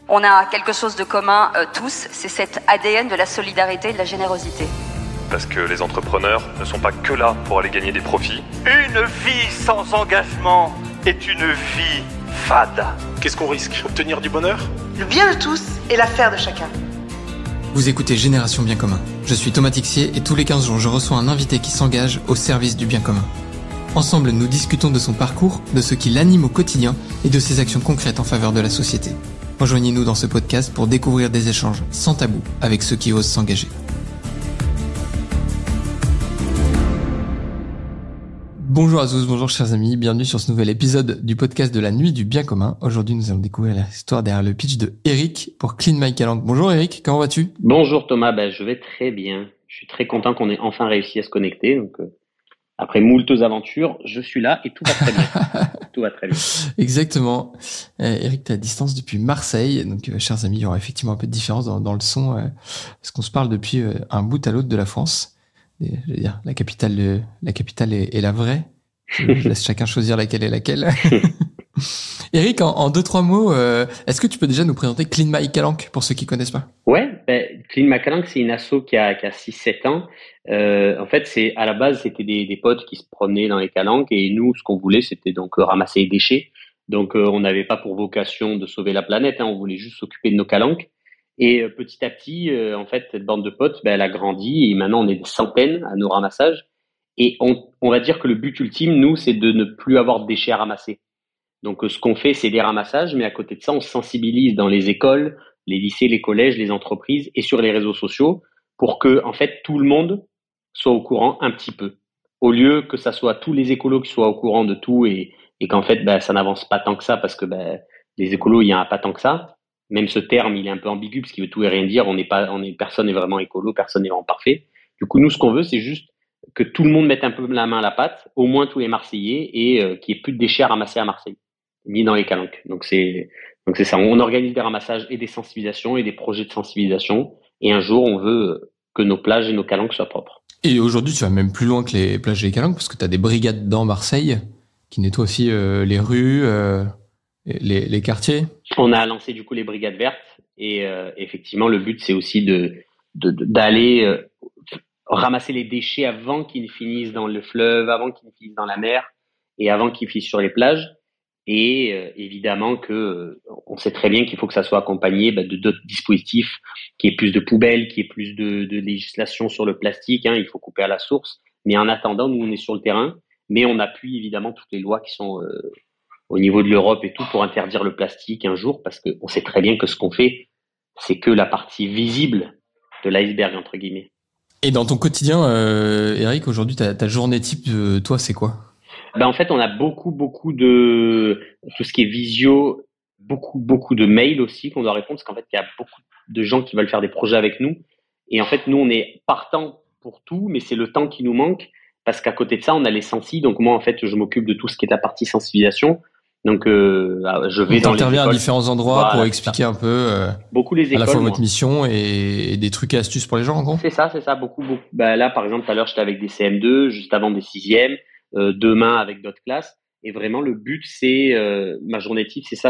On a quelque chose de commun tous, c'est cet ADN de la solidarité et de la générosité. Parce que les entrepreneurs ne sont pas que là pour aller gagner des profits. Une vie sans engagement est une vie fade. Qu'est-ce qu'on risque ? Obtenir du bonheur ? Le bien de tous et l'affaire de chacun. Vous écoutez Génération Bien Commun. Je suis Thomas Tixier et tous les 15 jours, je reçois un invité qui s'engage au service du bien commun. Ensemble, nous discutons de son parcours, de ce qui l'anime au quotidien et de ses actions concrètes en faveur de la société. Rejoignez-nous dans ce podcast pour découvrir des échanges sans tabou avec ceux qui osent s'engager. Bonjour à tous, bonjour chers amis, bienvenue sur ce nouvel épisode du podcast de la nuit du bien commun. Aujourd'hui, nous allons découvrir l'histoire derrière le pitch de Eric pour Clean My Calanque. Bonjour Eric, comment vas-tu ? Bonjour Thomas, je vais très bien. Je suis très content qu'on ait enfin réussi à se connecter. Donc, après moultes aventures, je suis là et tout va très bien. Tout va très bien. Exactement. Eric, tu es à distance depuis Marseille. Donc, chers amis, il y aura effectivement un peu de différence dans le son parce qu'on se parle depuis un bout à l'autre de la France. Je veux dire, la capitale est la vraie. Je laisse chacun choisir laquelle est laquelle. Eric, en 2-3 mots, est-ce que tu peux déjà nous présenter Clean My Calanque pour ceux qui connaissent pas ? Ouais, Clean My Calanque, c'est une asso qui a 6-7 ans. En fait, à la base, c'était des potes qui se promenaient dans les calanques et nous, ce qu'on voulait, c'était donc ramasser les déchets. Donc, on n'avait pas pour vocation de sauver la planète, on voulait juste s'occuper de nos calanques. Et petit à petit, en fait, cette bande de potes, elle a grandi et maintenant on est des centaines à nos ramassages. Et on va dire que le but ultime, nous, c'est de ne plus avoir de déchets à ramasser. Donc, ce qu'on fait, c'est des ramassages, mais à côté de ça, on sensibilise dans les écoles, les lycées, les collèges, les entreprises et sur les réseaux sociaux pour que, en fait, tout le monde soit au courant un petit peu. Au lieu que ça soit tous les écolos qui soient au courant de tout et qu'en fait, ça n'avance pas tant que ça parce que les écolos, il y en a pas tant que ça. Même ce terme, il est un peu ambigu parce qu'il veut tout et rien dire. Personne n'est vraiment écolo, personne n'est vraiment parfait. Du coup, nous, ce qu'on veut, c'est juste que tout le monde mette un peu la main à la pâte, au moins tous les Marseillais, et qu'il n'y ait plus de déchets à ramasser à Marseille, ni dans les calanques. Donc c'est ça. On organise des ramassages et des sensibilisations et des projets de sensibilisation. Et un jour, on veut que nos plages et nos calanques soient propres. Et aujourd'hui, tu vas même plus loin que les plages et les calanques parce que tu as des brigades dans Marseille qui nettoient aussi les rues, les quartiers. On a lancé du coup les brigades vertes et effectivement le but c'est aussi d'aller ramasser les déchets avant qu'ils ne finissent dans le fleuve, avant qu'ils ne finissent dans la mer et avant qu'ils finissent sur les plages. Et évidemment que on sait très bien qu'il faut que ça soit accompagné de d'autres dispositifs, qu'il y ait plus de poubelles, qu'il y ait plus de législation sur le plastique. Il faut couper à la source. Mais en attendant, nous on est sur le terrain, mais on appuie évidemment toutes les lois qui sont au niveau de l'Europe et tout pour interdire le plastique un jour parce qu'on sait très bien que ce qu'on fait, c'est que la partie visible de l'iceberg, entre guillemets. Et dans ton quotidien, Eric, aujourd'hui, ta journée type, toi, c'est quoi ? En fait, on a beaucoup de tout ce qui est visio, beaucoup de mails aussi qu'on doit répondre parce qu'en fait, il y a beaucoup de gens qui veulent faire des projets avec nous. Et en fait, nous, on est partant pour tout, mais c'est le temps qui nous manque parce qu'à côté de ça, on a les sensi. Donc moi, en fait, je m'occupe de tout ce qui est la partie sensibilisation. Donc, je vais dans les écoles. à différents endroits pour expliquer un peu beaucoup les écoles, à la fois votre mission et des trucs et astuces pour les gens, en gros. C'est ça, beaucoup. Là, par exemple, tout à l'heure, j'étais avec des CM2, juste avant des 6e, demain avec d'autres classes. Et vraiment, le but, c'est, ma journée type, c'est ça,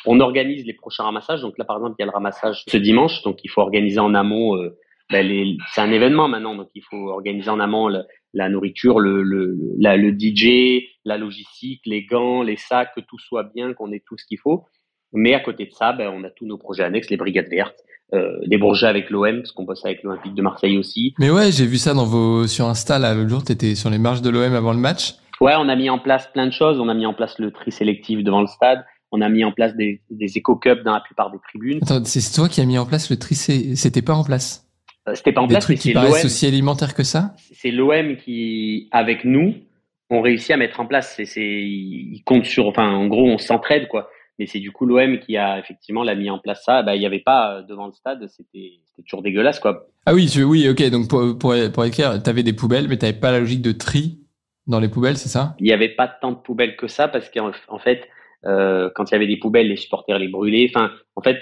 on organise les prochains ramassages. Donc là, par exemple, il y a le ramassage ce dimanche. Donc, il faut organiser en amont, c'est un événement maintenant. Donc, il faut organiser en amont la nourriture, le DJ, la logistique, les gants, les sacs, que tout soit bien, qu'on ait tout ce qu'il faut. Mais à côté de ça, on a tous nos projets annexes, les brigades vertes, des projets avec l'OM, parce qu'on bosse avec l'Olympique de Marseille aussi. Mais ouais, j'ai vu ça sur Insta, là, l'autre jour, t'étais sur les marches de l'OM avant le match. Ouais, on a mis en place plein de choses. On a mis en place le tri sélectif devant le stade. On a mis en place des éco-cups dans la plupart des tribunes. Attends, c'est toi qui as mis en place le tri, c'était pas en place? C'était pas en place, mais c'est l'OM. Des trucs qui paraissent aussi élémentaires que ça? C'est l'OM qui, avec nous, ont réussi à mettre en place. Ils comptent en gros, on s'entraide, quoi. Mais c'est du coup l'OM qui a effectivement mis en place ça. Il y avait pas devant le stade, c'était toujours dégueulasse, quoi. Ah oui, ok. Donc pour être clair, t'avais des poubelles, mais t'avais pas la logique de tri dans les poubelles, c'est ça? Il y avait pas tant de poubelles que ça parce qu'en fait, quand il y avait des poubelles, les supporters les brûlaient. Enfin, en fait,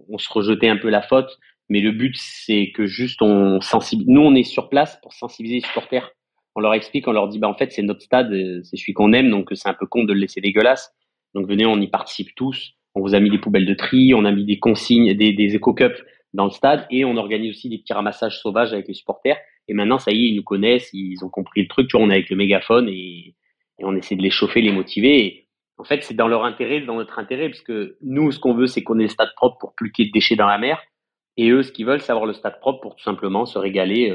on se rejetait un peu la faute. Mais le but, c'est que juste on sensibilise. Nous, on est sur place pour sensibiliser les supporters. On leur explique, on leur dit, en fait, c'est notre stade, c'est celui qu'on aime, donc c'est un peu con de le laisser dégueulasse. Donc venez, on y participe tous. on vous a mis des poubelles de tri, on a mis des consignes, des éco-cups dans le stade et on organise aussi des petits ramassages sauvages avec les supporters. Et maintenant, ça y est, ils nous connaissent, ils ont compris le truc. Tu vois, on est avec le mégaphone et on essaie de les chauffer, les motiver. Et en fait, c'est dans leur intérêt, dans notre intérêt, parce que nous, ce qu'on veut, c'est qu'on ait le stade propre pour plus qu'il y ait de déchets dans la mer. Et eux, ce qu'ils veulent, c'est avoir le stade propre pour tout simplement se régaler,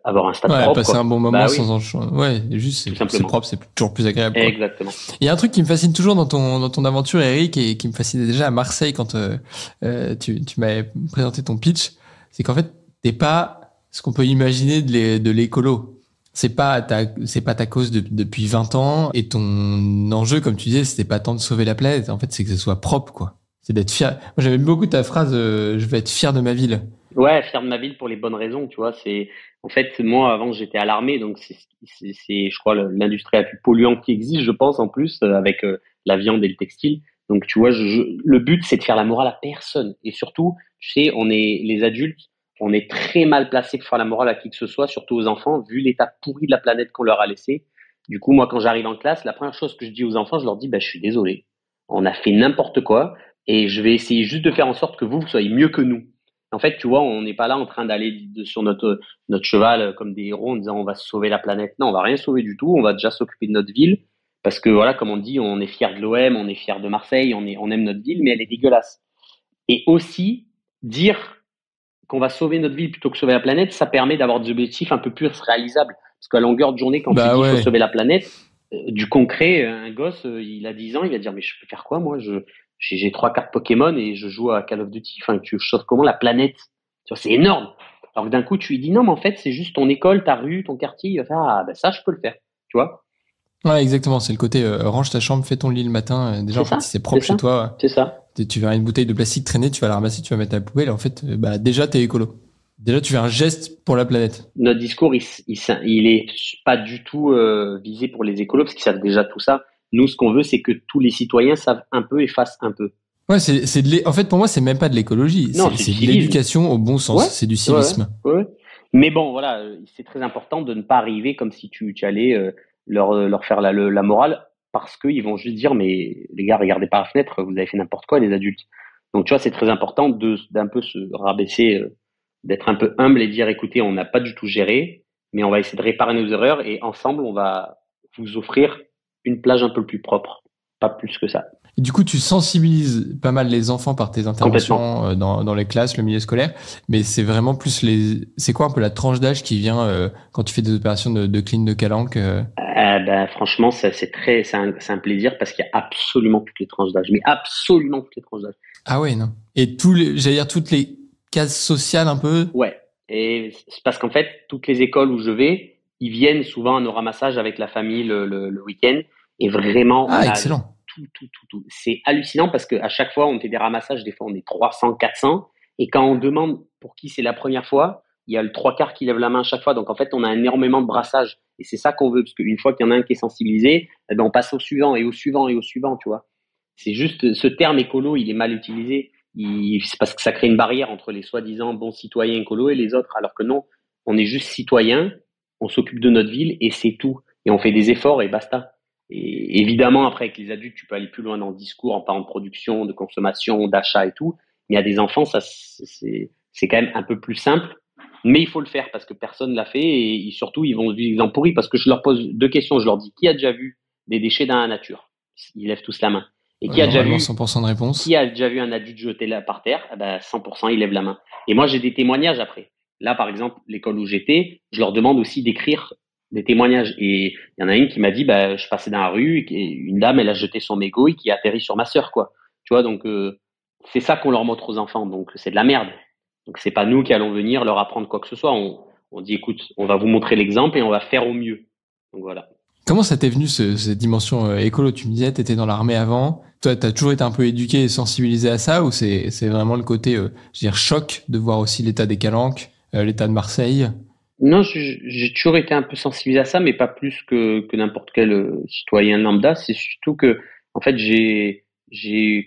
avoir un stade propre. Passer un bon moment Bah sans enchaînement. Ouais, juste, c'est propre, c'est toujours plus agréable. Quoi. Exactement. Il y a un truc qui me fascine toujours dans ton aventure, Eric, et qui me fascinait déjà à Marseille quand tu m'avais présenté ton pitch, c'est qu'en fait, t'es pas ce qu'on peut imaginer de l'écolo. C'est pas ta cause depuis 20 ans, et ton enjeu, comme tu disais, c'était pas tant de sauver la planète. En fait, c'est que ce soit propre, quoi. C'est d'être fier. Moi, j'aimais beaucoup ta phrase, je vais être fier de ma ville. Ouais, fier de ma ville pour les bonnes raisons, tu vois. En fait, moi, avant, j'étais à l'armée, donc c'est, je crois, l'industrie la plus polluante qui existe, je pense, en plus, avec la viande et le textile. Donc, tu vois, le but, c'est de faire la morale à personne. Et surtout, tu sais, les adultes, on est très mal placés pour faire la morale à qui que ce soit, surtout aux enfants, vu l'état pourri de la planète qu'on leur a laissé. Du coup, moi, quand j'arrive en classe, la première chose que je dis aux enfants, je leur dis, je suis désolé. On a fait n'importe quoi et je vais essayer juste de faire en sorte que vous soyez mieux que nous. En fait, tu vois, on n'est pas là en train d'aller sur notre cheval comme des héros en disant on va sauver la planète. Non, on va rien sauver du tout. On va déjà s'occuper de notre ville parce que voilà, comme on dit, on est fier de l'OM, on est fier de Marseille, on aime notre ville, mais elle est dégueulasse. Et aussi dire qu'on va sauver notre ville plutôt que sauver la planète, ça permet d'avoir des objectifs un peu plus réalisables. Parce qu'à longueur de journée, quand tu dis qu'il faut sauver la planète, du concret, un gosse, il a 10 ans, il va dire mais je peux faire quoi moi? J'ai 3 cartes Pokémon et je joue à Call of Duty. Enfin, tu sauves comment la planète? Tu vois, c'est énorme. Alors que d'un coup, tu lui dis non, mais en fait, c'est juste ton école, ta rue, ton quartier. Il va faire ça, je peux le faire. Tu vois? Ouais, exactement. C'est le côté range ta chambre, fais ton lit le matin. Déjà, en fait, si c'est propre chez toi. C'est ça. Tu verras une bouteille de plastique traîner, tu vas la ramasser, tu vas mettre à la poubelle. En fait, déjà, t'es écolo. Déjà, tu fais un geste pour la planète. Notre discours, il est pas du tout visé pour les écolos parce qu'ils savent déjà tout ça. Nous, ce qu'on veut, c'est que tous les citoyens savent un peu et fassent un peu. Ouais, en fait, pour moi, c'est même pas de l'écologie. Non, c'est de l'éducation au bon sens. Ouais, c'est du civisme. Ouais. Mais bon, voilà, c'est très important de ne pas arriver comme si tu allais leur faire la morale parce qu'ils vont juste dire, mais les gars, regardez par la fenêtre, vous avez fait n'importe quoi, les adultes. Donc, tu vois, c'est très important d'un peu se rabaisser, d'être un peu humble et dire, écoutez, on n'a pas du tout géré, mais on va essayer de réparer nos erreurs et ensemble, on va vous offrir une plage un peu plus propre, pas plus que ça. Et du coup, tu sensibilises pas mal les enfants par tes interventions dans les classes, le milieu scolaire, mais c'est vraiment plus c'est quoi un peu la tranche d'âge qui vient quand tu fais des opérations de clean de calanque franchement, c'est un plaisir parce qu'il y a absolument toutes les tranches d'âge, mais absolument toutes les tranches d'âge. Ah ouais, non. Et j'allais dire toutes les cases sociales un peu. Ouais. Et c'est parce qu'en fait, toutes les écoles où je vais, ils viennent souvent à nos ramassages avec la famille le week-end. Et vraiment, excellent. Tout. C'est hallucinant parce qu'à chaque fois, on fait des ramassages. Des fois, on est 300, 400. Et quand on demande pour qui c'est la première fois, il y a le 3/4 qui lève la main à chaque fois. Donc, en fait, on a énormément de brassage. Et c'est ça qu'on veut. Parce qu'une fois qu'il y en a un qui est sensibilisé, on passe au suivant et au suivant et au suivant, tu vois. C'est juste, ce terme écolo, il est mal utilisé. C'est parce que ça crée une barrière entre les soi-disant bons citoyens écolos et les autres. Alors que non, on est juste citoyens. On s'occupe de notre ville et c'est tout. Et on fait des efforts et basta. Et évidemment, après, avec les adultes, tu peux aller plus loin dans le discours en parlant de production, de consommation, d'achat et tout. Mais à des enfants, ça, c'est quand même un peu plus simple. Mais il faut le faire parce que personne l'a fait et surtout, ils vont vivre l'exemple pourri parce que je leur pose 2 questions. Je leur dis, qui a déjà vu des déchets dans la nature? Ils lèvent tous la main. Et qui a déjà vu 100% de réponse. Qui a déjà vu un adulte jeté là par terre? 100%, ils lèvent la main. Et moi, j'ai des témoignages après. Là, par exemple, l'école où j'étais, je leur demande aussi d'écrire des témoignages. Et il y en a une qui m'a dit, je passais dans la rue et une dame, elle a jeté son mégot et qui a atterri sur ma sœur, quoi. Tu vois, donc c'est ça qu'on leur montre aux enfants. Donc c'est de la merde. Donc c'est pas nous qui allons venir leur apprendre quoi que ce soit. On dit, écoute, on va vous montrer l'exemple et on va faire au mieux. Donc voilà. Comment ça t'est venu cette dimension écolo? Tu me disais, t'étais dans l'armée avant. Toi, t'as toujours été un peu éduqué et sensibilisé à ça, ou c'est vraiment le côté, choc de voir aussi l'état des calanques, l'état de Marseille? Non, j'ai toujours été un peu sensibilisé à ça, mais pas plus que n'importe quel citoyen lambda. C'est surtout que, en fait,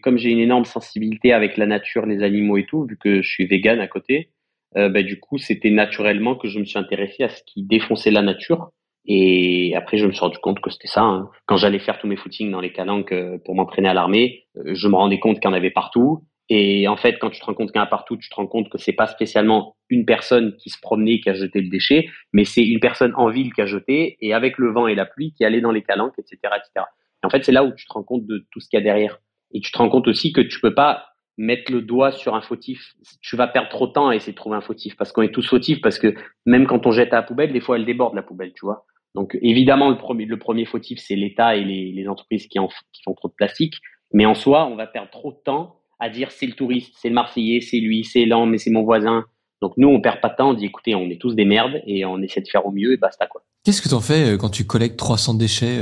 comme j'ai une énorme sensibilité avec la nature, les animaux et tout, vu que je suis vegan à côté, du coup, c'était naturellement que je me suis intéressé à ce qui défonçait la nature Et après, je me suis rendu compte que c'était ça, hein. Quand j'allais faire tous mes footings dans les calanques pour m'entraîner à l'armée, je me rendais compte qu'il y en avait partout. Et en fait, quand tu te rends compte qu'il y en a partout, tu te rends compte que c'est pas spécialement une personne qui se promenait qui a jeté le déchet, mais c'est une personne en ville qui a jeté et avec le vent et la pluie qui allait dans les calanques, etc., etc. Et en fait, c'est là où tu te rends compte de tout ce qu'il y a derrière. Et tu te rends compte aussi que tu peux pas mettre le doigt sur un fautif. Tu vas perdre trop de temps à essayer de trouver un fautif parce qu'on est tous fautifs parce que même quand on jette à la poubelle, des fois elle déborde la poubelle, tu vois. Donc évidemment, le premier fautif, c'est l'État et les entreprises qui font trop de plastique. Mais en soi, on va perdre trop de temps à dire c'est le touriste, c'est le Marseillais, c'est lui, c'est l'an, mais c'est mon voisin. Donc nous, on perd pas de temps, on dit écoutez, on est tous des merdes et on essaie de faire au mieux et basta quoi. Qu'est-ce que t'en fais quand tu collectes 300 déchets,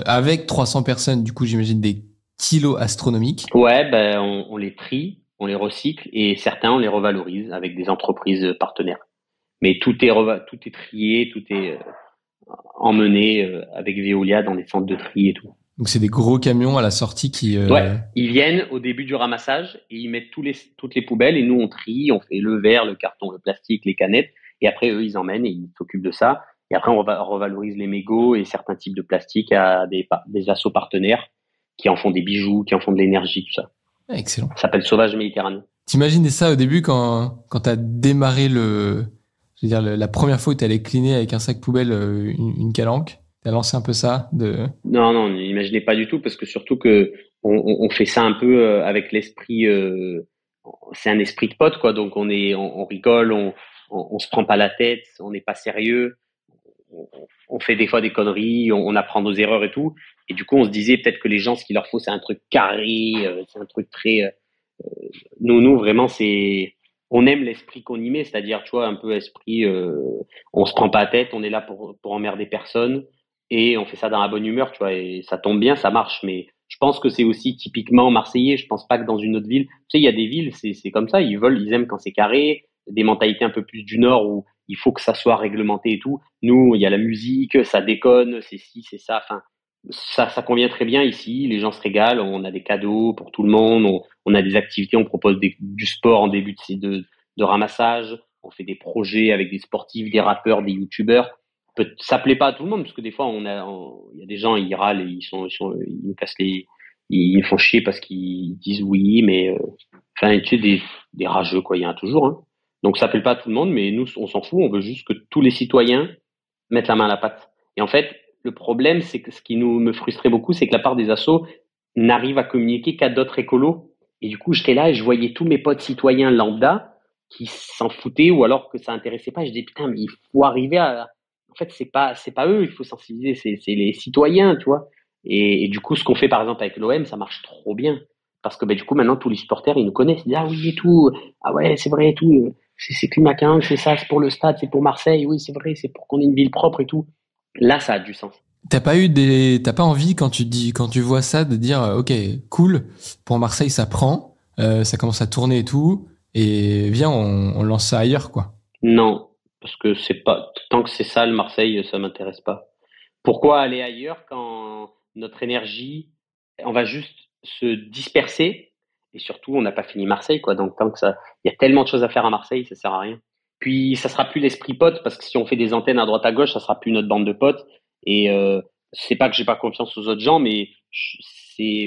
avec 300 personnes, du coup j'imagine des kilos astronomiques? Ouais, ben on les trie, on les recycle et certains on les revalorise avec des entreprises partenaires. Mais tout est trié, tout est emmené avec Veolia dans les centres de tri et tout. Donc c'est des gros camions à la sortie qui... Ouais, ils viennent au début du ramassage et ils mettent toutes les poubelles et nous on trie, on fait le verre, le carton, le plastique, les canettes et après eux ils emmènent et ils s'occupent de ça. Et après on revalorise les mégots et certains types de plastique à des assos partenaires qui en font des bijoux, qui en font de l'énergie, tout ça. Excellent. Ça s'appelle Sauvage Méditerranée. T'imagines ça au début quand t'as démarré la première fois où t'allais cleaner avec un sac poubelle une calanque? T'as lancé un peu ça Non, n'imaginez pas du tout parce que surtout que on fait ça un peu avec l'esprit, c'est un esprit de pote quoi. Donc on rigole, on se prend pas la tête, on n'est pas sérieux, on fait des fois des conneries, on apprend nos erreurs et tout. Et du coup on se disait peut-être que les gens ce qu'il leur faut c'est un truc carré, c'est un truc très. Nous vraiment on aime l'esprit qu'on y met, c'est-à-dire tu vois un peu esprit, on se prend pas la tête, on est là pour emmerder personne. Et on fait ça dans la bonne humeur, tu vois, et ça tombe bien, ça marche. Mais je pense que c'est aussi typiquement marseillais. Je pense pas que dans une autre ville, tu sais, il y a des villes, c'est comme ça. Ils aiment quand c'est carré. Des mentalités un peu plus du Nord où il faut que ça soit réglementé et tout. Nous, il y a la musique, ça déconne, c'est ci, c'est ça. Enfin, ça convient très bien ici. Les gens se régalent. On a des cadeaux pour tout le monde. On a des activités. On propose du sport en début de ramassage. On fait des projets avec des sportifs, des rappeurs, des youtubeurs. Ça plaît pas à tout le monde parce que des fois il y a des gens ils râlent et ils nous cassent ils font chier parce qu'ils disent oui mais enfin tu sais des rageux quoi, il y en a toujours hein. Donc ça plaît pas à tout le monde mais nous on s'en fout, on veut juste que tous les citoyens mettent la main à la pâte. Et en fait le problème c'est que ce qui me frustrait beaucoup c'est que la part des assos n'arrive à communiquer qu'à d'autres écolos et du coup j'étais là et je voyais tous mes potes citoyens lambda qui s'en foutaient ou alors que ça intéressait pas. Je dis putain mais il faut arriver à en fait, c'est pas eux, il faut sensibiliser, c'est les citoyens, tu vois. Et du coup, ce qu'on fait par exemple avec l'OM, ça marche trop bien. Parce que du coup, maintenant, tous les supporters, ils nous connaissent. Ils disent, ah oui, et tout. Ah ouais, c'est vrai, et tout. C'est Climaquin, c'est ça, c'est pour le stade, c'est pour Marseille. Oui, c'est vrai, c'est pour qu'on ait une ville propre et tout. Là, ça a du sens. T'as pas envie quand tu vois ça de dire, ok, cool, pour Marseille, ça prend, ça commence à tourner et tout, et viens, on lance ça ailleurs, quoi. Non. Parce que c'est pas tant que c'est ça le Marseille, ça m'intéresse pas. Pourquoi aller ailleurs quand notre énergie, on va juste se disperser et surtout on n'a pas fini Marseille quoi. Donc tant que ça, il y a tellement de choses à faire à Marseille, ça sert à rien. Puis ça sera plus l'esprit pote parce que si on fait des antennes à droite à gauche, ça sera plus notre bande de potes. Et c'est pas que j'ai pas confiance aux autres gens, mais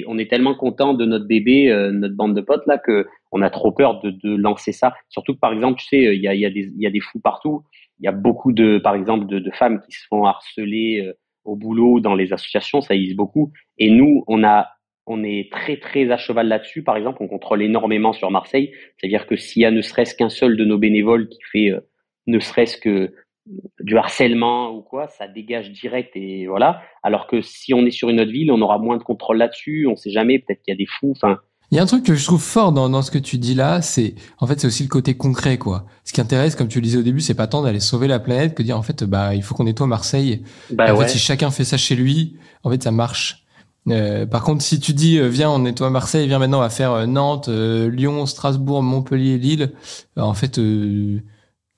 on est tellement content de notre bébé, notre bande de potes là que on a trop peur de lancer ça. Surtout que par exemple, tu sais, il y a des fous partout. Il y a beaucoup par exemple, de femmes qui se font harceler au boulot, dans les associations, ça existe beaucoup. Et nous, on est très très à cheval là-dessus. Par exemple, on contrôle énormément sur Marseille. C'est-à-dire que s'il y a ne serait-ce qu'un seul de nos bénévoles qui fait ne serait-ce que du harcèlement ou quoi, ça dégage direct et voilà. Alors que si on est sur une autre ville, on aura moins de contrôle là-dessus. On sait jamais, peut-être qu'il y a des fous. Enfin. Il y a un truc que je trouve fort dans ce que tu dis là, c'est aussi le côté concret quoi. Ce qui intéresse, comme tu le disais au début, c'est pas tant d'aller sauver la planète que de dire en fait il faut qu'on nettoie Marseille. En fait, si chacun fait ça chez lui, en fait ça marche. Par contre, si tu dis viens on nettoie Marseille, viens maintenant on va faire Nantes, Lyon, Strasbourg, Montpellier, Lille, en fait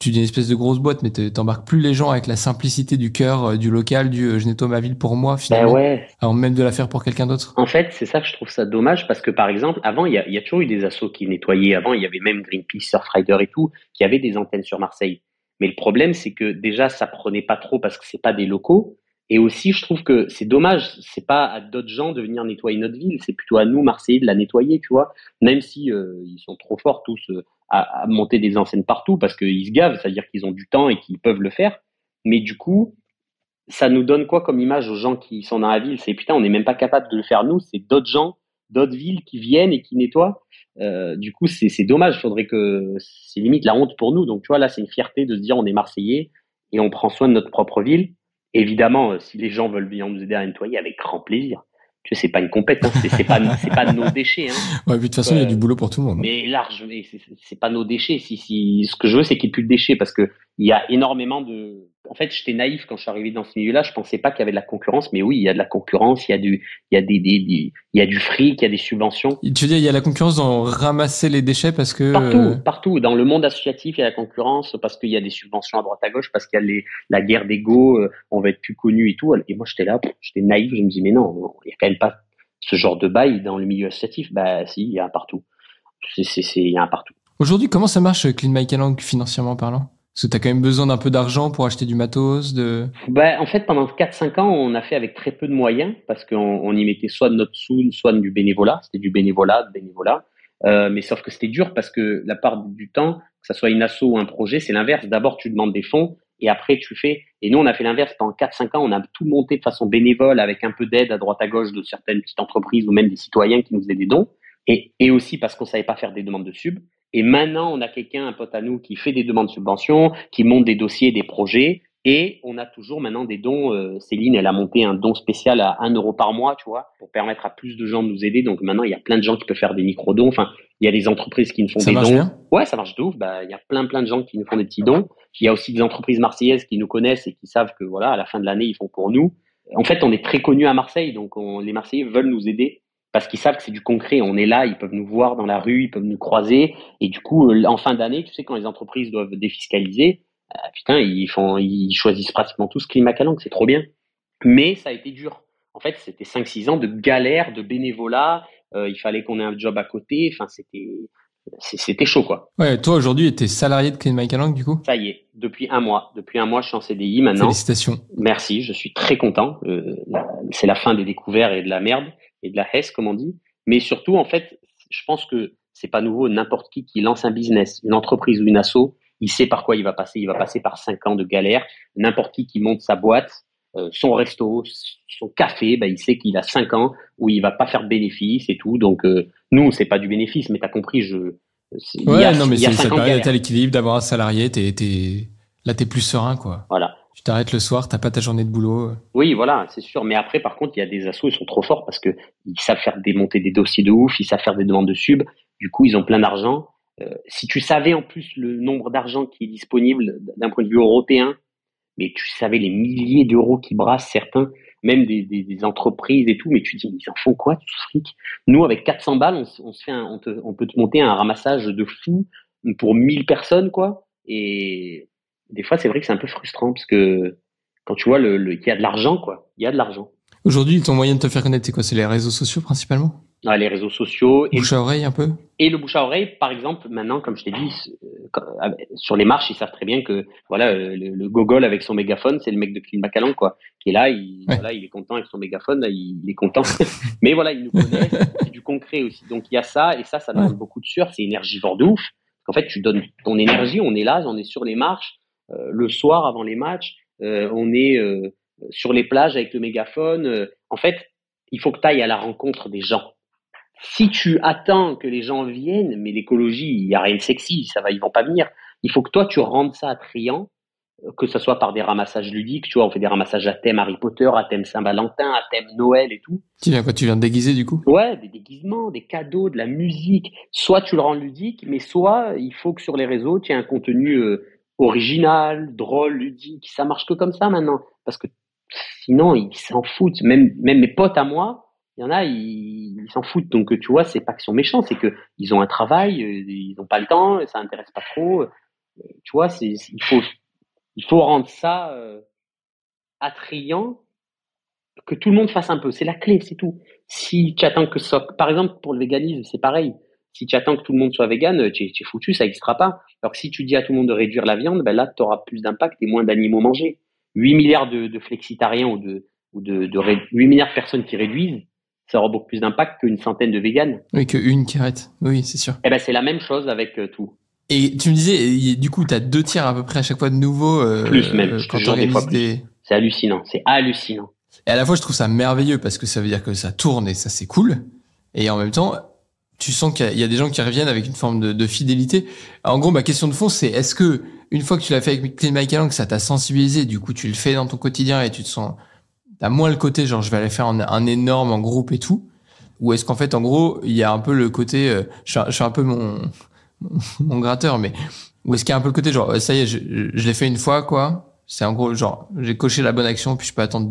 tu dis une espèce de grosse boîte, mais t'embarques plus les gens avec la simplicité du cœur, du local, je nettoie ma ville pour moi, finalement. Avant même de la faire pour quelqu'un d'autre. En fait, c'est ça que je trouve ça dommage, parce que par exemple, avant, il y a toujours eu des assos qui nettoyaient. Avant, il y avait même Greenpeace, Surfrider et tout, qui avaient des antennes sur Marseille. Mais le problème, c'est que déjà, ça prenait pas trop parce que c'est pas des locaux. Et aussi, je trouve que c'est dommage. C'est pas à d'autres gens de venir nettoyer notre ville. C'est plutôt à nous, Marseillais, de la nettoyer, tu vois. Même si ils sont trop forts tous à monter des enseignes partout parce qu'ils se gavent, c'est-à-dire qu'ils ont du temps et qu'ils peuvent le faire. Mais du coup, ça nous donne quoi comme image aux gens qui sont dans la ville? C'est putain, on n'est même pas capable de le faire nous. C'est d'autres gens, d'autres villes qui viennent et qui nettoient. Du coup, c'est dommage. Il faudrait que c'est limite la honte pour nous. Donc, tu vois, là, c'est une fierté de se dire on est Marseillais et on prend soin de notre propre ville. Évidemment, si les gens veulent venir nous aider à nettoyer, avec grand plaisir. Tu sais, c'est pas une compète, hein. C'est pas nos déchets, hein. Ouais, puis de toute façon, il y a du boulot pour tout le monde. Mais large, mais c'est pas nos déchets. Si, ce que je veux, c'est qu'il n'y ait plus de déchets parce que il y a énormément de. En fait, j'étais naïf quand je suis arrivé dans ce milieu-là. Je pensais pas qu'il y avait de la concurrence, mais oui, il y a de la concurrence. Il y a il y a du fric, il y a des subventions. Tu veux dire, il y a la concurrence dans ramasser les déchets parce que partout. Dans le monde associatif, il y a la concurrence parce qu'il y a des subventions à droite à gauche, parce qu'il y a la guerre d'ego. On va être plus connu et tout. Et moi, j'étais là, j'étais naïf. Je me dis, mais non, il y a quand même pas ce genre de bail dans le milieu associatif. Bah, si, il y a un partout. Il y a un partout. Aujourd'hui, comment ça marche Clean My Calanque financièrement parlant? Parce que t'as quand même besoin d'un peu d'argent pour acheter du matos, en fait, pendant 4-5 ans, on a fait avec très peu de moyens parce qu'on y mettait soit de notre sous, soit du bénévolat. C'était du bénévolat. Mais sauf que c'était dur parce que la part du temps, que ça soit une asso ou un projet, c'est l'inverse. D'abord, tu demandes des fonds et après, tu fais. Et nous, on a fait l'inverse. Pendant 4-5 ans, on a tout monté de façon bénévole avec un peu d'aide à droite à gauche de certaines petites entreprises ou même des citoyens qui nous faisaient des dons. Et aussi parce qu'on savait pas faire des demandes de sub. Et maintenant, on a un pote à nous, qui fait des demandes de subventions, qui monte des dossiers, des projets. Et on a toujours maintenant des dons. Céline, elle a monté un don spécial à 1 euro par mois, tu vois, pour permettre à plus de gens de nous aider. Donc maintenant, il y a plein de gens qui peuvent faire des micro-dons. Enfin, il y a des entreprises qui nous font ça des marche dons. Bien Ouais, ça marche de ouf. Il y a plein de gens qui nous font des petits dons. Il y a aussi des entreprises marseillaises qui nous connaissent et qui savent que voilà, à la fin de l'année, ils font pour nous. En fait, on est très connus à Marseille, donc les Marseillais veulent nous aider. Parce qu'ils savent que c'est du concret, on est là, ils peuvent nous voir dans la rue, ils peuvent nous croiser, et du coup, en fin d'année, tu sais, quand les entreprises doivent défiscaliser, putain, ils choisissent pratiquement tous Clean My Calanque, c'est trop bien. Mais ça a été dur. En fait, c'était 5-6 ans de galère, de bénévolat, il fallait qu'on ait un job à côté, enfin, c'était chaud, quoi. Ouais, toi, aujourd'hui, t'es salarié de Clean My Calanque, du coup? Ça y est, depuis un mois, je suis en CDI maintenant. Félicitations. Merci, je suis très content. C'est la fin des découvertes et de la merde. Et de la hesse, comme on dit. Mais surtout, en fait, je pense que c'est pas nouveau. N'importe qui lance un business, une entreprise ou une asso, il sait par quoi il va passer. Il va passer par 5 ans de galère. N'importe qui monte sa boîte, son resto, son café, il sait qu'il a 5 ans où il va pas faire de bénéfice et tout. Donc, nous, c'est pas du bénéfice, mais t'as compris, ça permet à l'équilibre d'avoir un salarié. Là, t'es plus serein, quoi. Voilà. Tu t'arrêtes le soir, t'as pas ta journée de boulot. Oui, voilà, c'est sûr. Mais après, par contre, il y a des assos, ils sont trop forts parce que ils savent faire démonter des dossiers de ouf, ils savent faire des demandes de sub. Du coup, ils ont plein d'argent. Si tu savais en plus le nombre d'argent qui est disponible d'un point de vue européen, mais tu savais les milliers d'euros qui brassent certains, même des entreprises et tout, mais tu te dis, ils en font quoi, tout ce fric? Nous, avec 400 balles, on peut te monter un ramassage de fou pour 1000 personnes, quoi. Et des fois, c'est vrai que c'est un peu frustrant parce que quand tu vois qu'il y a de l'argent, quoi, il y a de l'argent. Aujourd'hui, ton moyen de te faire connaître, c'est quoi? C'est les réseaux sociaux principalement? Ouais, les réseaux sociaux. Bouche à oreille un peu? Et le bouche à oreille, par exemple, maintenant, comme je t'ai dit, sur les marches, ils savent très bien que voilà, le gogol avec son mégaphone, c'est le mec de Clean My Calanque, quoi, qui est là, voilà, il est content avec son mégaphone, là, il est content. Mais voilà, ils nous connaissent, c'est du concret aussi. Donc il y a ça, et ça demande beaucoup de sueur, c'est énergivore de ouf. En fait, tu donnes ton énergie, on est là, on est sur les marches, le soir avant les matchs, on est sur les plages avec le mégaphone. En fait, il faut que tu ailles à la rencontre des gens. Si tu attends que les gens viennent, mais l'écologie, il n'y a rien de sexy, ils vont pas venir. Il faut que toi, tu rendes ça attrayant, que ce soit par des ramassages ludiques, tu vois, on fait des ramassages à thème Harry Potter, à thème Saint-Valentin, à thème Noël et tout. Tu viens te déguiser du coup? Ouais, des déguisements, des cadeaux, de la musique. Soit tu le rends ludique, mais soit il faut que sur les réseaux, tu aies un contenu original, drôle, ludique. Ça marche que comme ça maintenant, parce que sinon, ils s'en foutent. Même mes potes à moi, il y en a, ils s'en foutent. Donc, tu vois, c'est pas qu'ils sont méchants, c'est que ils ont un travail, ils n'ont pas le temps, ça intéresse pas trop. Tu vois, il faut rendre ça attrayant, que tout le monde fasse un peu. C'est la clé, c'est tout. Si tu attends que ça, par exemple, pour le véganisme, c'est pareil. Si tu attends que tout le monde soit vegan, tu es foutu, ça n'existera pas. Alors que si tu dis à tout le monde de réduire la viande, ben là, tu auras plus d'impact et moins d'animaux mangés. 8 milliards de flexitariens ou 8 milliards de personnes qui réduisent, ça aura beaucoup plus d'impact qu'une centaine de véganes. Oui, qu'une qui arrête. Oui, c'est sûr. Eh ben, c'est la même chose avec tout. Et tu me disais, du coup, tu as 2 tiers à peu près à chaque fois de nouveau. Plus même, quand tu organises des... C'est hallucinant, c'est hallucinant. Et à la fois, je trouve ça merveilleux parce que ça veut dire que ça tourne et ça, c'est cool. Et en même temps, tu sens qu'il y a des gens qui reviennent avec une forme de fidélité. En gros, ma question de fond, c'est est-ce que une fois que tu l'as fait avec Clean My Calanque, ça t'a sensibilisé, du coup, tu le fais dans ton quotidien et tu te sens... T'as moins le côté genre je vais aller faire un énorme en groupe et tout, ou est-ce qu'en fait en gros il y a un peu le côté je suis un peu mon gratteur, mais ou est-ce qu'il y a un peu le côté genre ça y est je l'ai fait une fois quoi, c'est en gros genre j'ai coché la bonne action puis je peux attendre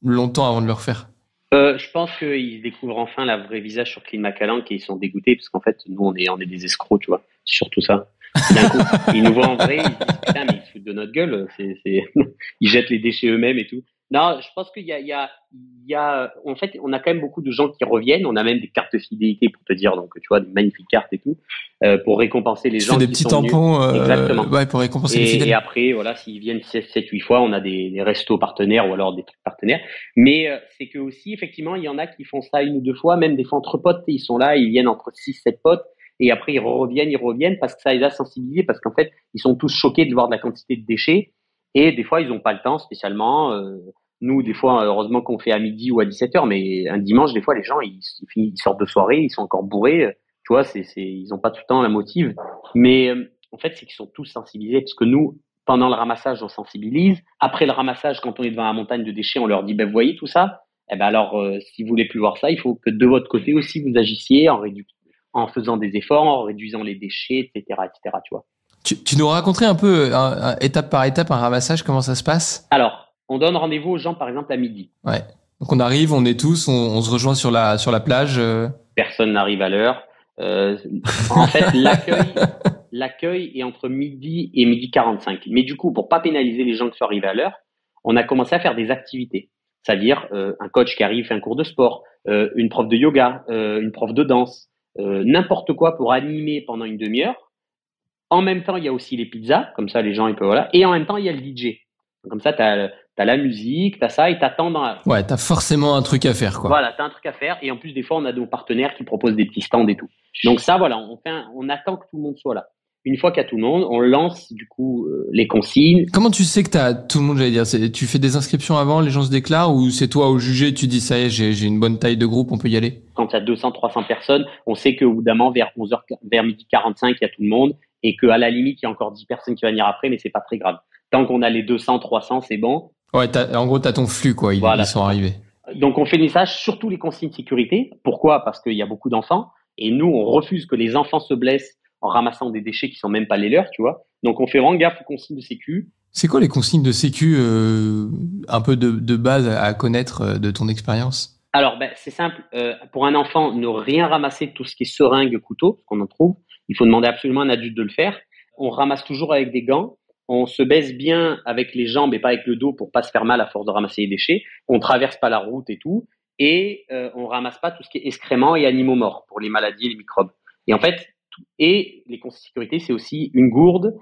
longtemps avant de le refaire. Je pense qu'ils découvrent enfin la vraie visage sur Clean My Calanque et ils sont dégoûtés parce qu'en fait nous on est des escrocs, tu vois, c'est surtout ça. D'un coup ils nous voient en vrai, ils disent putain mais ils se foutent de notre gueule, ils jettent les déchets eux-mêmes et tout. Non, je pense qu'il y a, en fait, on a quand même beaucoup de gens qui reviennent. On a même des cartes de fidélité pour te dire, donc tu vois, des magnifiques cartes et tout, pour récompenser les gens. Des petits tampons, exactement. Ouais, pour récompenser les fidèles. Et après, voilà, s'ils viennent 7-8 fois, on a des restos partenaires ou alors des trucs partenaires. Mais c'est que aussi, effectivement, il y en a qui font ça 1 ou 2 fois, même des fois entre potes. Ils sont là, ils viennent entre 6-7 potes. Et après, ils reviennent parce que ça les a sensibilisés, parce qu'en fait, ils sont tous choqués de voir de la quantité de déchets. Et des fois, ils n'ont pas le temps spécialement. Nous, des fois, heureusement qu'on fait à midi ou à 17h, mais un dimanche, des fois, les gens, ils sortent de soirée, ils sont encore bourrés. Tu vois, ils n'ont pas tout le temps la motive. Mais en fait, c'est qu'ils sont tous sensibilisés parce que nous, pendant le ramassage, on sensibilise. Après le ramassage, quand on est devant la montagne de déchets, on leur dit, ben, vous voyez tout ça? Eh ben, alors, si vous voulez plus voir ça, il faut que de votre côté aussi, vous agissiez en faisant des efforts, en réduisant les déchets, etc., etc., tu vois. Tu nous raconterais un peu, étape par étape, un ramassage, comment ça se passe? Alors, on donne rendez-vous aux gens, par exemple, à midi. Ouais. Donc, on arrive, on est tous, on se rejoint sur la plage. Personne n'arrive à l'heure. En fait, l'accueil est entre midi et midi 45. Mais du coup, pour pas pénaliser les gens qui sont arrivés à l'heure, on a commencé à faire des activités. C'est-à-dire, un coach qui arrive fait un cours de sport, une prof de yoga, une prof de danse, n'importe quoi pour animer pendant une demi-heure. En même temps, il y a aussi les pizzas, comme ça les gens ils peuvent voilà. Et en même temps, il y a le DJ. Comme ça, t'as la musique, t'as ça et t'attends dans la... Ouais, t'as forcément un truc à faire, quoi. Voilà, t'as un truc à faire. Et en plus, des fois, on a nos partenaires qui proposent des petits stands et tout. Donc ça, voilà, on attend que tout le monde soit là. Une fois qu'il y a tout le monde, on lance du coup les consignes. Comment tu sais que t'as tout le monde, j'allais dire, tu fais des inscriptions avant, les gens se déclarent, ou c'est toi au jugé, tu dis ça y est, j'ai une bonne taille de groupe, on peut y aller? Quand il y a 200, 300 personnes, on sait qu'au bout d'un moment, vers 11h, vers midi 45, il y a tout le monde. Et qu'à la limite, il y a encore 10 personnes qui vont venir après, mais c'est pas très grave. Tant qu'on a les 200, 300, c'est bon. Ouais, en gros, t'as ton flux, quoi. Ils sont arrivés. Donc, on fait le message, surtout les consignes de sécurité. Pourquoi? Parce qu'il y a beaucoup d'enfants. Et nous, on refuse que les enfants se blessent en ramassant des déchets qui sont même pas les leurs, tu vois. Donc, on fait vraiment gaffe aux consignes de sécu. C'est quoi les consignes de sécu, un peu de base à connaître de ton expérience? Alors, c'est simple. Pour un enfant, ne rien ramasser de tout ce qui est seringue, couteau, parce qu'on en trouve. Il faut demander absolument à un adulte de le faire. On ramasse toujours avec des gants. On se baisse bien avec les jambes et pas avec le dos pour pas se faire mal à force de ramasser les déchets. On traverse pas la route et tout. Et on ramasse pas tout ce qui est excréments et animaux morts pour les maladies et les microbes. Et en fait, et les consignes de sécurité, c'est aussi une gourde,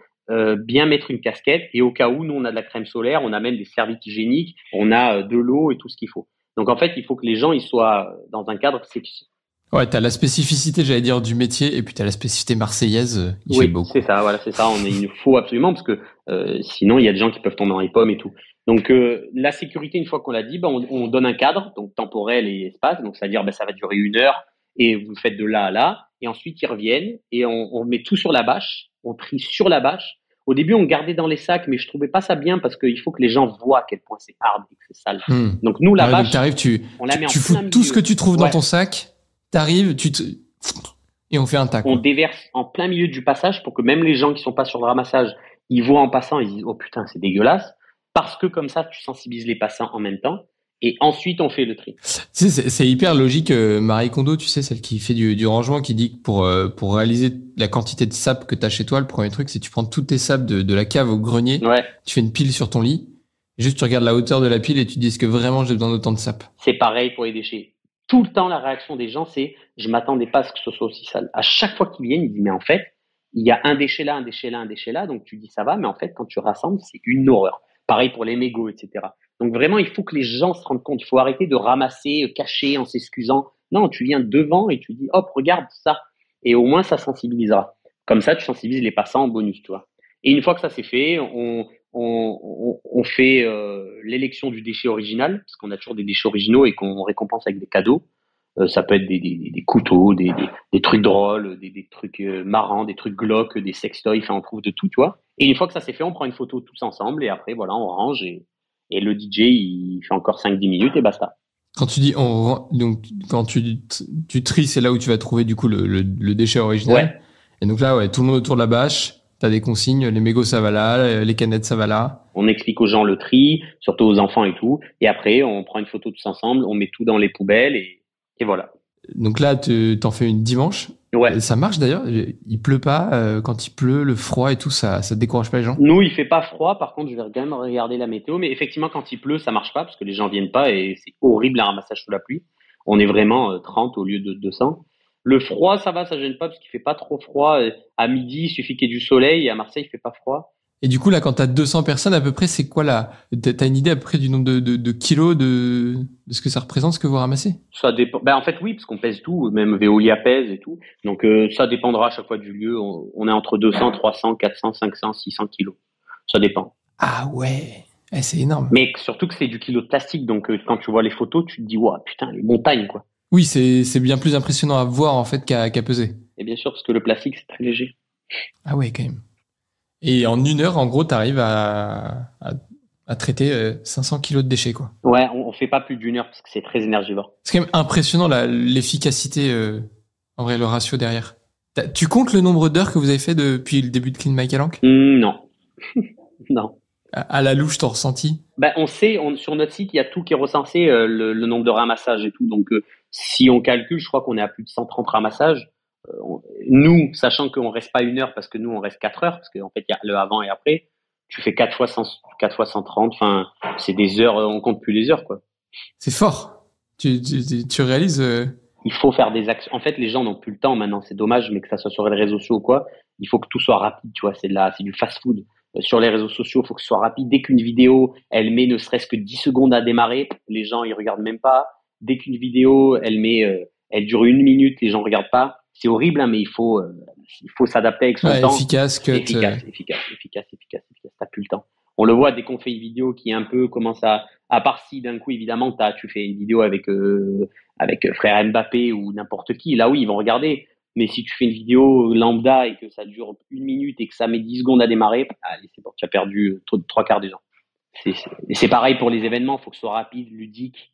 bien mettre une casquette. Et au cas où, nous, on a de la crème solaire, on a même des serviettes hygiéniques, on a de l'eau et tout ce qu'il faut. Donc en fait, il faut que les gens ils soient dans un cadre sécurisé. Ouais, t'as la spécificité, j'allais dire, du métier, et puis t'as la spécificité marseillaise. Oui, c'est ça, voilà, c'est ça. Il nous faut absolument, parce que sinon, il y a des gens qui peuvent tomber dans les pommes et tout. Donc, la sécurité, une fois qu'on l'a dit, on donne un cadre, donc temporel et espace. Donc, c'est-à-dire, ça va durer 1 heure, et vous faites de là à là. Et ensuite, ils reviennent, et on met tout sur la bâche. On trie sur la bâche. Au début, on gardait dans les sacs, mais je trouvais pas ça bien, parce qu'il faut que les gens voient à quel point c'est hard et que c'est sale. Donc, nous, la bâche, donc t'arrives, on la met tu en fous plein tout milieu. ce que tu trouves dans ton sac. T'arrives, et on fait un tac. On déverse en plein milieu du passage pour que même les gens qui sont pas sur le ramassage, ils voient en passant, ils disent, oh putain, c'est dégueulasse. Parce que comme ça, tu sensibilises les passants en même temps. Et ensuite, on fait le tri. C'est hyper logique. Marie Kondo, tu sais, celle qui fait du rangement, qui dit que pour réaliser la quantité de sable que t'as chez toi, le premier truc, c'est que tu prends toutes tes sables de la cave au grenier. Ouais. Tu fais une pile sur ton lit. Juste, tu regardes la hauteur de la pile et tu te dis, est-ce que vraiment j'ai besoin d'autant de sable? C'est pareil pour les déchets. tout le temps, la réaction des gens, c'est je m'attendais pas à ce que ce soit aussi sale. À chaque fois qu'ils viennent, ils disent mais en fait, il y a un déchet là, un déchet là, un déchet là. Donc tu dis ça va, mais en fait, quand tu rassembles, c'est une horreur. Pareil pour les mégots, etc. Donc vraiment, il faut que les gens se rendent compte. Il faut arrêter de ramasser, cacher en s'excusant. Non, tu viens devant et tu dis hop, regarde ça. Et au moins, ça sensibilisera. Comme ça, tu sensibilises les passants en bonus, tu vois. Et une fois que ça c'est fait, on fait l'élection du déchet original, parce qu'on a toujours des déchets originaux et qu'on récompense avec des cadeaux. Ça peut être des couteaux, des trucs drôles, des trucs marrants, des trucs glauques, des sextoys, enfin on trouve de tout, tu vois. Et une fois que ça c'est fait, on prend une photo tous ensemble et après voilà, on range et le DJ il fait encore 5-10 minutes et basta. Quand tu dis donc quand tu tries, c'est là où tu vas trouver du coup le déchet original. Ouais. Et donc là, ouais, tout le monde autour de la bâche. T'as des consignes, les mégots ça va là, les canettes ça va là. On explique aux gens le tri, surtout aux enfants et tout. Et après, on prend une photo tous ensemble, on met tout dans les poubelles et voilà. Donc là, t'en fais une dimanche. Ouais. Et ça marche d'ailleurs. Il pleut pas. Quand il pleut, le froid et tout, ça décourage pas les gens. Nous, il fait pas froid. Par contre, je vais quand même regarder la météo. Mais effectivement, quand il pleut, ça marche pas parce que les gens viennent pas et c'est horrible un ramassage sous la pluie. On est vraiment 30 au lieu de 200. Le froid, ça va, ça gêne pas parce qu'il fait pas trop froid. À midi, il suffit qu'il y ait du soleil. Et à Marseille, il fait pas froid. Et du coup, là, quand t'as 200 personnes, à peu près, c'est quoi là? T'as une idée à peu près du nombre de kilos de ce que ça représente, ce que vous ramassez? Ça dépend. Ben, en fait, oui, parce qu'on pèse tout. Même Veolia pèse et tout. Donc, ça dépendra à chaque fois du lieu. On est entre 200, 300, 400, 500, 600 kilos. Ça dépend. Ah ouais. C'est énorme. Mais surtout que c'est du kilo de plastique. Donc, quand tu vois les photos, tu te dis, waouh, putain, les montagnes, quoi. Oui, c'est bien plus impressionnant à voir, en fait, qu'à peser. Et bien sûr, parce que le plastique, c'est très léger. Ah ouais, quand même. Et en 1 heure, en gros, t'arrives à traiter 500 kilos de déchets, quoi. Ouais, on fait pas plus d'1 heure parce que c'est très énergivore. C'est quand même impressionnant, l'efficacité, en vrai, le ratio derrière. Tu comptes le nombre d'heures que vous avez fait depuis le début de Clean My Calanque? Non. Non. À la louche, t'as ressenti? Ben, on sait, sur notre site, il y a tout qui est recensé, le nombre de ramassages et tout. Donc, si on calcule, je crois qu'on est à plus de 130 ramassages. Nous, sachant qu'on reste pas 1 heure parce que nous, on reste 4 heures, parce qu'en fait, il y a le avant et après, tu fais 4 fois 130, enfin, c'est des heures, on compte plus les heures, quoi. C'est fort. Tu réalises, Il faut faire des actions. En fait, les gens n'ont plus le temps maintenant. C'est dommage, mais que ça soit sur les réseaux sociaux ou quoi, il faut que tout soit rapide, tu vois. C'est du fast-food. Sur les réseaux sociaux, il faut que ce soit rapide. Dès qu'une vidéo, elle met ne serait-ce que 10 secondes à démarrer, les gens, ils regardent même pas. Dès qu'une vidéo, elle dure 1 minute, les gens regardent pas. C'est horrible, hein, mais il faut s'adapter avec son temps. Efficace, cut. Efficace. T'as plus le temps. On le voit dès qu'on fait une vidéo qui est un peu commence à part si d'un coup, évidemment, tu fais une vidéo avec frère Mbappé ou n'importe qui. Là, oui, ils vont regarder. Mais si tu fais une vidéo lambda et que ça dure 1 minute et que ça met 10 secondes à démarrer, allez, c'est bon, tu as perdu 3/4 des gens. Et c'est pareil pour les événements. Il faut que ce soit rapide, ludique.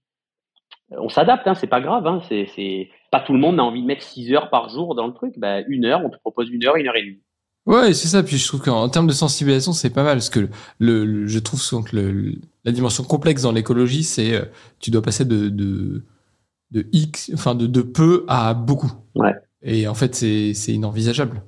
On s'adapte, hein, c'est pas grave. Hein, c'est pas tout le monde a envie de mettre 6 heures par jour dans le truc. 1 heure, on te propose 1 heure, 1 heure et demie. Ouais, c'est ça. Puis je trouve qu'en termes de sensibilisation, c'est pas mal parce que je trouve souvent que la dimension complexe dans l'écologie, c'est tu dois passer de X, enfin de peu à beaucoup. Ouais. Et en fait, c'est inenvisageable.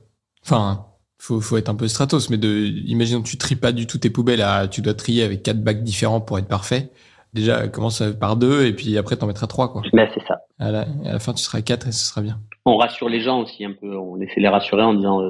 Enfin, faut être un peu stratos, mais imaginons que tu tries pas du tout tes poubelles, tu dois trier avec 4 bacs différents pour être parfait. Déjà, commence par 2 et puis après t'en mettras 3, quoi. Ben, c'est ça. À la fin, tu seras 4 et ce sera bien. On rassure les gens aussi un peu. On essaie de les rassurer en disant,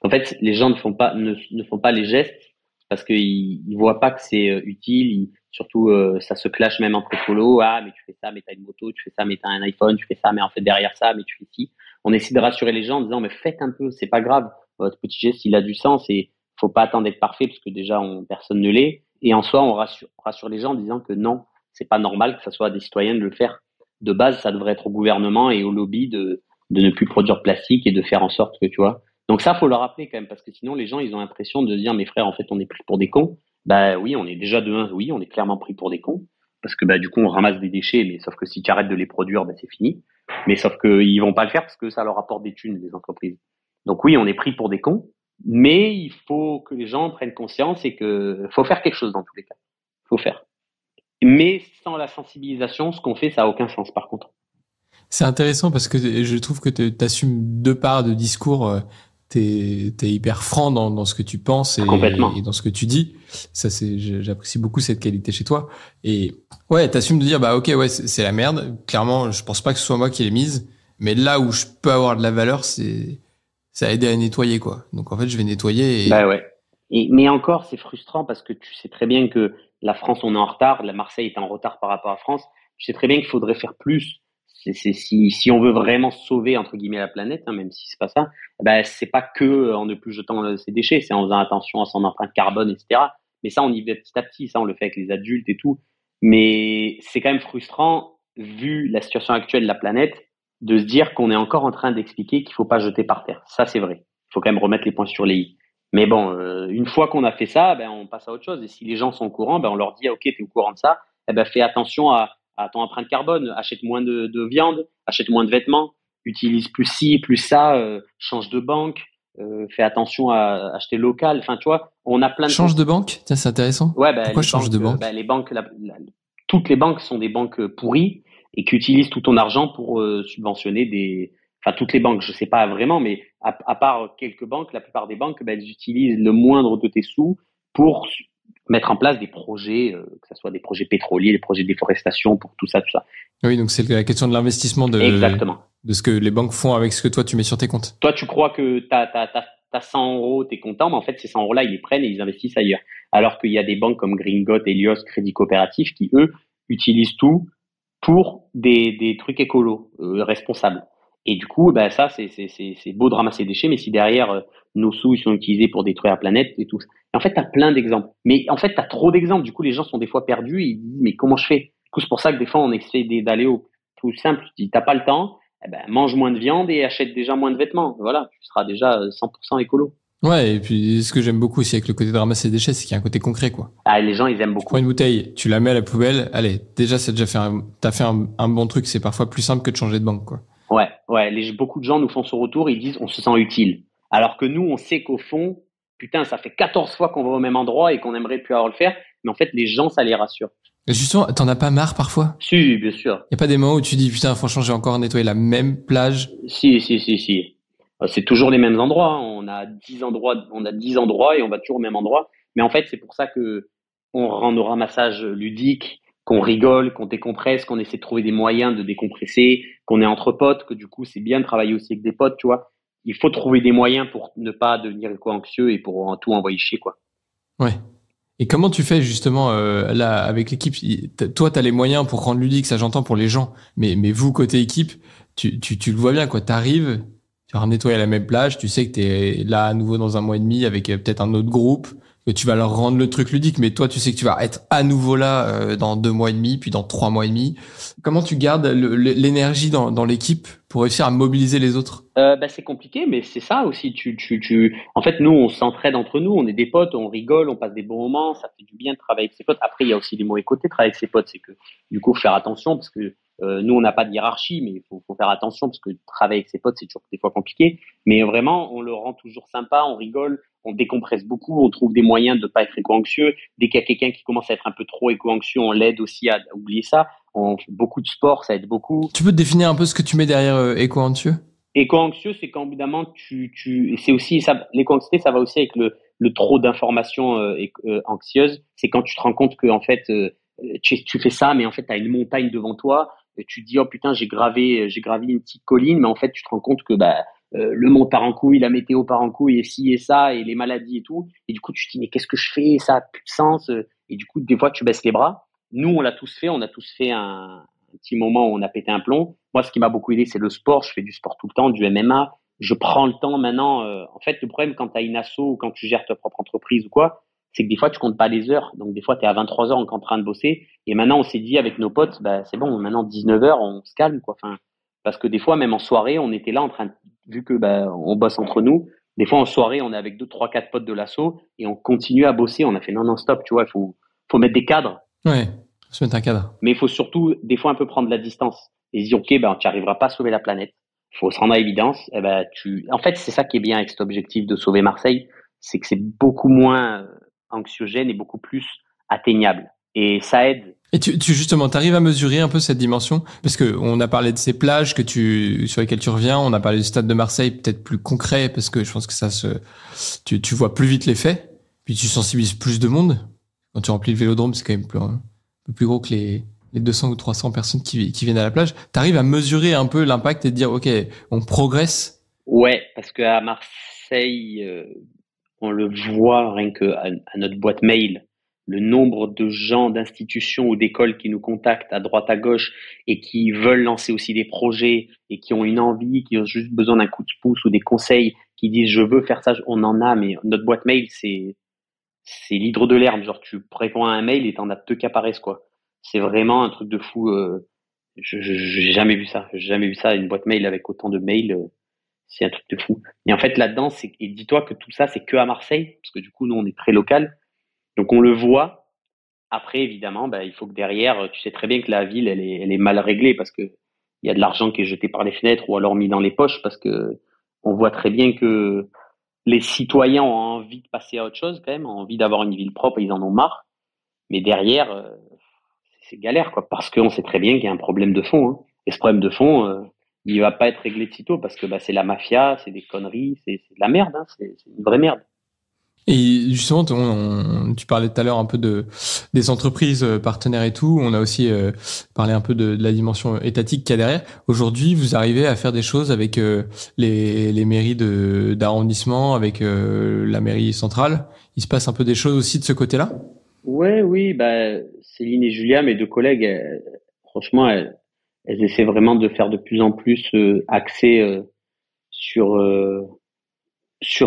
en fait, les gens ne font pas les gestes parce qu'ils voient pas que c'est utile. Surtout, ça se clash même entre écolos. Ah, mais tu fais ça, mais t'as une moto. Tu fais ça, mais t'as un iPhone. Tu fais ça, mais en fait derrière ça, mais tu fais ci. On essaie de rassurer les gens en disant, mais faites un peu, c'est pas grave. Votre petit geste, il a du sens et faut pas attendre d'être parfait parce que déjà, personne ne l'est. Et en soi, on rassure les gens en disant que non, c'est pas normal que ça soit à des citoyens de le faire. De base, ça devrait être au gouvernement et au lobby de ne plus produire de plastique et de faire en sorte que, tu vois. Donc ça, faut le rappeler quand même, parce que sinon, les gens, ils ont l'impression de dire, mes frères, en fait, on est pris pour des cons. Oui, on est déjà oui, on est clairement pris pour des cons. Parce que, du coup, on ramasse des déchets, mais sauf que si tu arrêtes de les produire, c'est fini. Mais sauf que ils vont pas le faire parce que ça leur apporte des thunes, les entreprises. Donc oui, on est pris pour des cons, mais il faut que les gens prennent conscience et que faut faire quelque chose dans tous les cas. Faut faire. Mais sans la sensibilisation, ce qu'on fait, ça a aucun sens, par contre. C'est intéressant parce que je trouve que t'assumes 2 parts de discours t'es hyper franc dans ce que tu penses Complètement. et dans ce que tu dis. Ça, j'apprécie beaucoup cette qualité chez toi. Et ouais, t'assumes de dire, bah, ok, ouais, c'est la merde. Clairement, je pense pas que ce soit moi qui l'ai mise. Mais là où je peux avoir de la valeur, ça a aidé à nettoyer, quoi. Donc, en fait, je vais nettoyer et... Bah ouais. Mais encore, c'est frustrant parce que tu sais très bien que la France, on est en retard. La Marseille est en retard par rapport à la France. Tu sais très bien qu'il faudrait faire plus. Si on veut vraiment sauver, entre guillemets, la planète, hein, même si c'est pas ça, ben, c'est pas que en ne plus jetant ses déchets, c'est en faisant attention à son empreinte carbone, etc. Mais ça, on y va petit à petit. Ça, on le fait avec les adultes et tout. Mais c'est quand même frustrant, vu la situation actuelle de la planète, de se dire qu'on est encore en train d'expliquer qu'il faut pas jeter par terre. Ça, c'est vrai. Il faut quand même remettre les points sur les i. Mais bon, une fois qu'on a fait ça, ben, on passe à autre chose. Et si les gens sont au courant, ben, on leur dit, OK, tu es au courant de ça, eh ben, fais attention à ton empreinte carbone. Achète moins de viande, achète moins de vêtements, utilise plus ci, plus ça, change de banque, fais attention à acheter local. Enfin, tu vois, on a plein de... Change de banque? Tiens, c'est intéressant. Ouais, ben, pourquoi je change de banque? Ben, les banques, toutes les banques sont des banques pourries et qui utilisent tout ton argent pour subventionner des... Enfin, toutes les banques, je sais pas vraiment, mais à part quelques banques, la plupart des banques, ben, elles utilisent le moindre de tes sous pour mettre en place des projets, que ce soit des projets pétroliers, des projets de déforestation, pour tout ça, tout ça. Oui, donc c'est la question de l'investissement Exactement. de ce que les banques font avec ce que toi tu mets sur tes comptes. Toi, tu crois que t'as 100 euros, t'es content, mais en fait, ces 100 euros-là, ils les prennent et ils investissent ailleurs. Alors qu'il y a des banques comme Gringot, Helios, Crédit Coopératif qui, eux, utilisent tout pour des trucs écolos, responsables. Et du coup, ben ça, c'est beau de ramasser des déchets, mais si derrière, nos sous, ils sont utilisés pour détruire la planète et tout. Et en fait, t'as plein d'exemples. Mais en fait, t'as trop d'exemples. Du coup, les gens sont des fois perdus et ils disent, mais comment je fais? Du coup, c'est pour ça que des fois, on essaie d'aller au plus simple. Tu dis, t'as pas le temps, eh ben, mange moins de viande et achète déjà moins de vêtements. Voilà, tu seras déjà 100% écolo. Ouais, et puis ce que j'aime beaucoup aussi avec le côté de ramasser des déchets, c'est qu'il y a un côté concret, quoi. Ah, les gens, ils aiment Tu beaucoup. prends une bouteille, tu la mets à la poubelle, allez, déjà, t'as fait un bon truc, c'est parfois plus simple que de changer de banque, quoi. Ouais, beaucoup de gens nous font ce retour, ils disent on se sent utile. Alors que nous, on sait qu'au fond, putain, ça fait 14 fois qu'on va au même endroit et qu'on aimerait plus avoir le faire, mais en fait, les gens, ça les rassure. Et justement, t'en as pas marre parfois? Si, bien sûr. Y a pas des moments où tu dis, putain, franchement, j'ai encore nettoyé la même plage? Si. C'est toujours les mêmes endroits, hein. On a 10 endroits et on va toujours au même endroit. Mais en fait, c'est pour ça que on rend nos ramassages ludiques, qu'on rigole, qu'on décompresse, qu'on essaie de trouver des moyens de décompresser, qu'on est entre potes, que du coup, c'est bien de travailler aussi avec des potes, tu vois. Il faut trouver des moyens pour ne pas devenir anxieux et pour tout envoyer chier, quoi. Ouais. Et comment tu fais justement là avec l'équipe? Toi, t'as les moyens pour rendre ludique, ça j'entends pour les gens, mais vous côté équipe, tu le vois bien, quoi. T'arrives, tu vas nettoyer la même plage, tu sais que t'es là à nouveau dans un mois et demi avec peut-être un autre groupe, que tu vas leur rendre le truc ludique, mais toi tu sais que tu vas être à nouveau là dans 2 mois et demi, puis dans 3 mois et demi. Comment tu gardes l'énergie dans l'équipe pour réussir à mobiliser les autres? C'est compliqué, mais c'est ça aussi. En fait, nous, on s'entraide entre nous, on est des potes, on rigole, on passe des bons moments, ça fait du bien de travailler avec ses potes. Après, il y a aussi des mauvais côtés de travailler avec ses potes, c'est que du coup, faut faire attention parce que nous, on n'a pas de hiérarchie, mais il faut faire attention parce que travailler avec ses potes, c'est toujours des fois compliqué. Mais vraiment, on le rend toujours sympa, on rigole, on décompresse beaucoup, on trouve des moyens de pas être éco-anxieux. Dès qu'il y a quelqu'un qui commence à être un peu trop éco-anxieux, on l'aide aussi à oublier ça. On fait beaucoup de sport, ça aide beaucoup. Tu peux te définir un peu ce que tu mets derrière éco-anxieux? Éco-anxieux, c'est quand évidemment c'est aussi ça. L'éco-anxiété, ça va aussi avec le trop d'informations anxieuses. C'est quand tu te rends compte que en fait tu fais ça, mais en fait tu as une montagne devant toi. Et tu te dis oh putain j'ai gravi une petite colline, mais en fait tu te rends compte que le monde part en couille, la météo part en couille, et ci et ça, et les maladies et tout. Et du coup tu te dis mais qu'est-ce que je fais? Ça a plus de sens. Et du coup des fois tu baisses les bras. Nous on a tous fait un petit moment où on a pété un plomb. Moi, ce qui m'a beaucoup aidé, c'est le sport. Je fais du sport tout le temps, du MMA. Je prends le temps maintenant. En fait, le problème quand tu as une asso ou quand tu gères ta propre entreprise ou quoi, c'est que des fois, tu comptes pas les heures. Donc, des fois, tu es à 23 heures en train de bosser. Et maintenant, on s'est dit avec nos potes, c'est bon, maintenant, 19 heures, on se calme, quoi. Enfin, parce que des fois, même en soirée, on était là en train vu que, on bosse entre nous. Des fois, en soirée, on est avec 2, 3, 4 potes de l'asso et on continue à bosser. On a fait non, stop, tu vois, il faut mettre des cadres. Ouais. Se mettre un cadre. Mais il faut surtout, des fois, un peu prendre la distance et se dire, OK, tu n'arriveras pas à sauver la planète. Il faut se rendre à l'évidence. En fait, c'est ça qui est bien avec cet objectif de sauver Marseille, c'est que c'est beaucoup moins anxiogène et beaucoup plus atteignable. et ça aide. Et justement, t'arrives à mesurer un peu cette dimension? Parce que on a parlé de ces plages sur lesquelles tu reviens, on a parlé du stade de Marseille, peut-être plus concret, parce que je pense que tu vois plus vite les faits, puis tu sensibilises plus de monde. Quand tu remplis le Vélodrome, c'est quand même un peu plus gros que les 200 ou 300 personnes qui viennent à la plage. T'arrives à mesurer un peu l'impact et te dire, OK, on progresse? Ouais, parce qu'à Marseille, on le voit rien que à notre boîte mail, le nombre de gens, d'institutions ou d'écoles qui nous contactent à droite à gauche et qui veulent lancer aussi des projets et qui ont une envie, qui ont juste besoin d'un coup de pouce ou des conseils, qui disent je veux faire ça, on en a, mais notre boîte mail c'est l'hydre de l'herbe. Genre tu réponds à un mail et t'en as deux qui apparaissent quoi. C'est vraiment un truc de fou. J'ai jamais vu ça. J'ai jamais vu ça, une boîte mail avec autant de mails. C'est un truc de fou. Et en fait là-dedans, et dis-toi que tout ça c'est que à Marseille, parce que du coup nous on est très local. Donc on le voit. Après, évidemment, il faut que derrière, tu sais très bien que la ville, elle est mal réglée parce que il y a de l'argent qui est jeté par les fenêtres ou alors mis dans les poches parce que on voit très bien que les citoyens ont envie de passer à autre chose quand même, ont envie d'avoir une ville propre et ils en ont marre. Mais derrière, c'est galère quoi, parce qu'on sait très bien qu'il y a un problème de fond. Hein. Et ce problème de fond, il va pas être réglé de sitôt parce que c'est la mafia, c'est des conneries, c'est de la merde, hein, c'est une vraie merde. Et justement, tu parlais tout à l'heure un peu des entreprises partenaires et tout. On a aussi parlé un peu de la dimension étatique qu'il y a derrière. Aujourd'hui, vous arrivez à faire des choses avec les mairies d'arrondissement, avec la mairie centrale. Il se passe un peu des choses aussi de ce côté-là? Ouais, oui, Céline et Julia, mes deux collègues, franchement, elles essaient vraiment de faire de plus en plus axé sur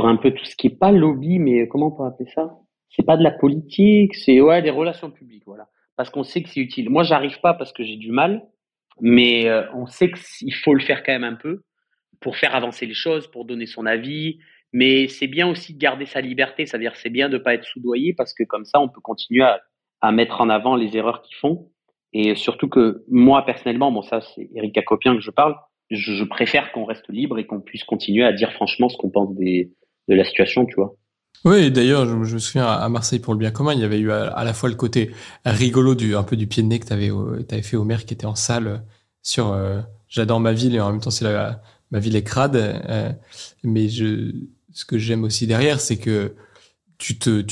un peu tout ce qui est pas lobby, mais comment on peut appeler ça? C'est pas de la politique, c'est des relations publiques, voilà. Parce qu'on sait que c'est utile. Moi, j'arrive pas parce que j'ai du mal, mais on sait qu'il faut le faire quand même un peu pour faire avancer les choses, pour donner son avis. Mais c'est bien aussi de garder sa liberté, c'est-à-dire c'est bien de pas être soudoyé parce que comme ça, on peut continuer à mettre en avant les erreurs qu'ils font. Et surtout que moi, personnellement, bon, ça, c'est Eric Acopien que je parle, je préfère qu'on reste libre et qu'on puisse continuer à dire franchement ce qu'on pense de la situation, tu vois. Oui, d'ailleurs, je me souviens à Marseille pour le bien commun, il y avait eu à la fois le côté rigolo un peu du pied de nez que t'avais fait au maire qui était en salle sur j'adore ma ville et en même temps ma ville est crade. Mais ce que j'aime aussi derrière, c'est que tu te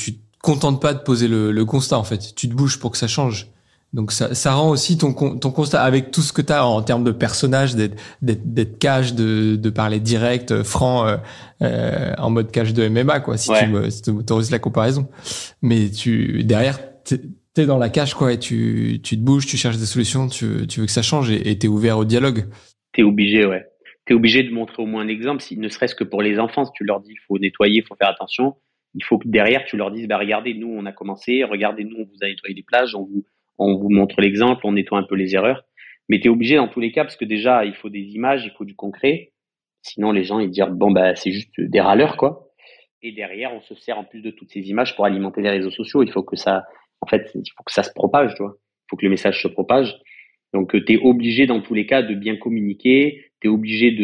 contentes pas de poser le constat en fait. Tu te bouges pour que ça change. Donc ça rend aussi ton constat avec tout ce que t'as en termes de personnages, d'être cash, de parler direct, franc, en mode cash de MMA quoi. Si tu m'autorises la comparaison. Mais derrière t'es dans la cage quoi et tu te bouges, tu cherches des solutions, tu veux que ça change et t'es ouvert au dialogue. T'es obligé, ouais. T'es obligé de montrer au moins l'exemple, ne serait-ce que pour les enfants. Si tu leur dis il faut nettoyer, il faut faire attention, il faut que derrière tu leur dises regardez, nous on a commencé, regardez, nous on vous a nettoyé les plages, on vous montre l'exemple, on nettoie un peu les erreurs. Mais tu es obligé dans tous les cas, parce que déjà, il faut des images, il faut du concret. Sinon, les gens, ils disent, c'est juste des râleurs, quoi. Et derrière, on se sert en plus de toutes ces images pour alimenter les réseaux sociaux. Il faut que ça se propage, tu vois. Il faut que le message se propage. Donc, tu es obligé dans tous les cas de bien communiquer. Tu es obligé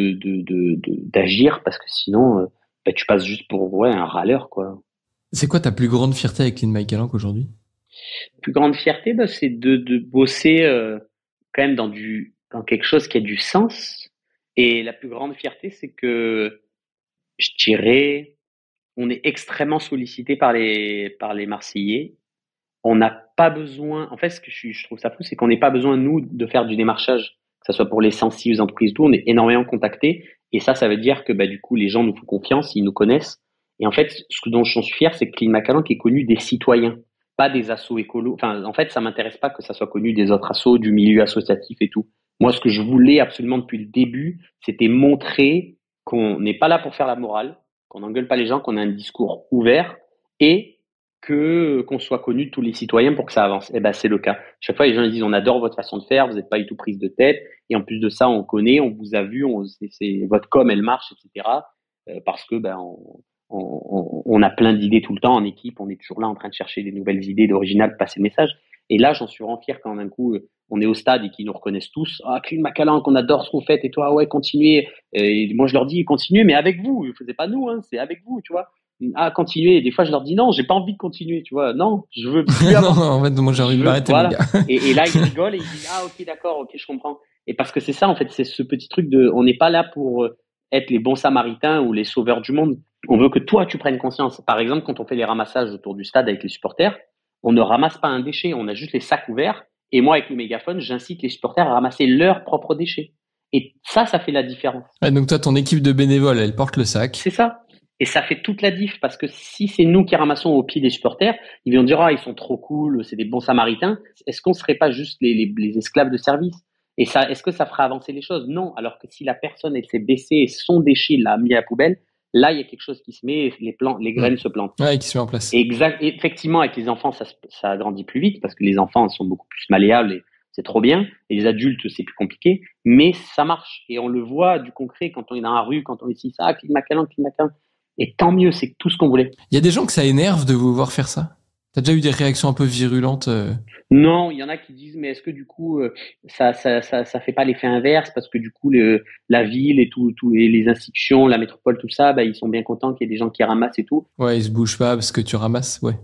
d'agir parce que sinon, tu passes juste pour un râleur, quoi. C'est quoi ta plus grande fierté avec Clean My Calanque aujourd'hui? Plus grande fierté, c'est de bosser quand même dans quelque chose qui a du sens. Et la plus grande fierté, c'est que je dirais, on est extrêmement sollicité par les Marseillais. On n'a pas besoin. En fait, ce que je trouve ça fou, c'est qu'on n'a pas besoin nous de faire du démarchage, que ce soit pour les sensibles entreprises, tout. On est énormément contactés. Et ça veut dire que du coup, les gens nous font confiance, ils nous connaissent. Et en fait, ce dont je suis fier, c'est que Clean My Calanque est connu des citoyens, pas des assos écolos. Enfin, en fait, ça m'intéresse pas que ça soit connu des autres assos, du milieu associatif et tout. Moi, ce que je voulais absolument depuis le début, c'était montrer qu'on n'est pas là pour faire la morale, qu'on n'engueule pas les gens, qu'on a un discours ouvert et qu'on soit connu de tous les citoyens pour que ça avance. Et c'est le cas. Chaque fois, les gens disent on adore votre façon de faire, vous n'êtes pas du tout prise de tête. Et en plus de ça, on connaît, on vous a vu, votre com, elle marche, etc. Parce que on a plein d'idées tout le temps en équipe, on est toujours là en train de chercher des nouvelles idées d'original, passer le message. Et là, j'en suis vraiment fier quand d'un coup, on est au stade et qu'ils nous reconnaissent tous. Ah, Clean My Calanque, on adore ce qu'on fait. Et toi, ouais, continuez. Et moi, je leur dis, continuez, mais avec vous. C'est pas nous, hein, c'est avec vous, tu vois. continuez. Et des fois, je leur dis non, j'ai pas envie de continuer, tu vois. Non, je veux plus Non, avancer. en fait, moi, j'ai envie de m'arrêter, Voilà. les gars. Et là, ils rigolent et ils disent ok, d'accord, ok, je comprends. Et parce que c'est ça, en fait, c'est ce petit truc on n'est pas là pour être les bons samaritains ou les sauveurs du monde. On veut que toi, tu prennes conscience. Par exemple, quand on fait les ramassages autour du stade avec les supporters, on ne ramasse pas un déchet, on a juste les sacs ouverts. Et moi, avec le mégaphone, j'incite les supporters à ramasser leurs propres déchets. Et ça fait la différence. Ouais, donc toi, ton équipe de bénévoles, elle porte le sac. C'est ça. Et ça fait toute la diff, parce que si c'est nous qui ramassons au pied des supporters, ils vont dire ils sont trop cool, c'est des bons samaritains. Est-ce qu'on serait pas juste les esclaves de service? Et ça, est-ce que ça fera avancer les choses? Non. Alors que si la personne, elle s'est baissée et son déchet l'a mis à la poubelle, là, il y a quelque chose qui se met, les graines se plantent. Ouais, qui se met en place. Exact. Et effectivement, avec les enfants, ça grandit plus vite, parce que les enfants sont beaucoup plus malléables et c'est trop bien. Et les adultes, c'est plus compliqué. Mais ça marche. Et on le voit du concret quand on est dans la rue, quand on est ici, ça, clic macalan. Et tant mieux, c'est tout ce qu'on voulait. Il y a des gens que ça énerve de vous voir faire ça? T'as déjà eu des réactions un peu virulentes? Non, il y en a qui disent, mais est-ce que du coup, ça fait pas l'effet inverse, parce que du coup, la ville et tout, et les institutions, la métropole, tout ça, ils sont bien contents qu'il y ait des gens qui ramassent et tout. Ouais, ils se bougent pas parce que tu ramasses, ouais.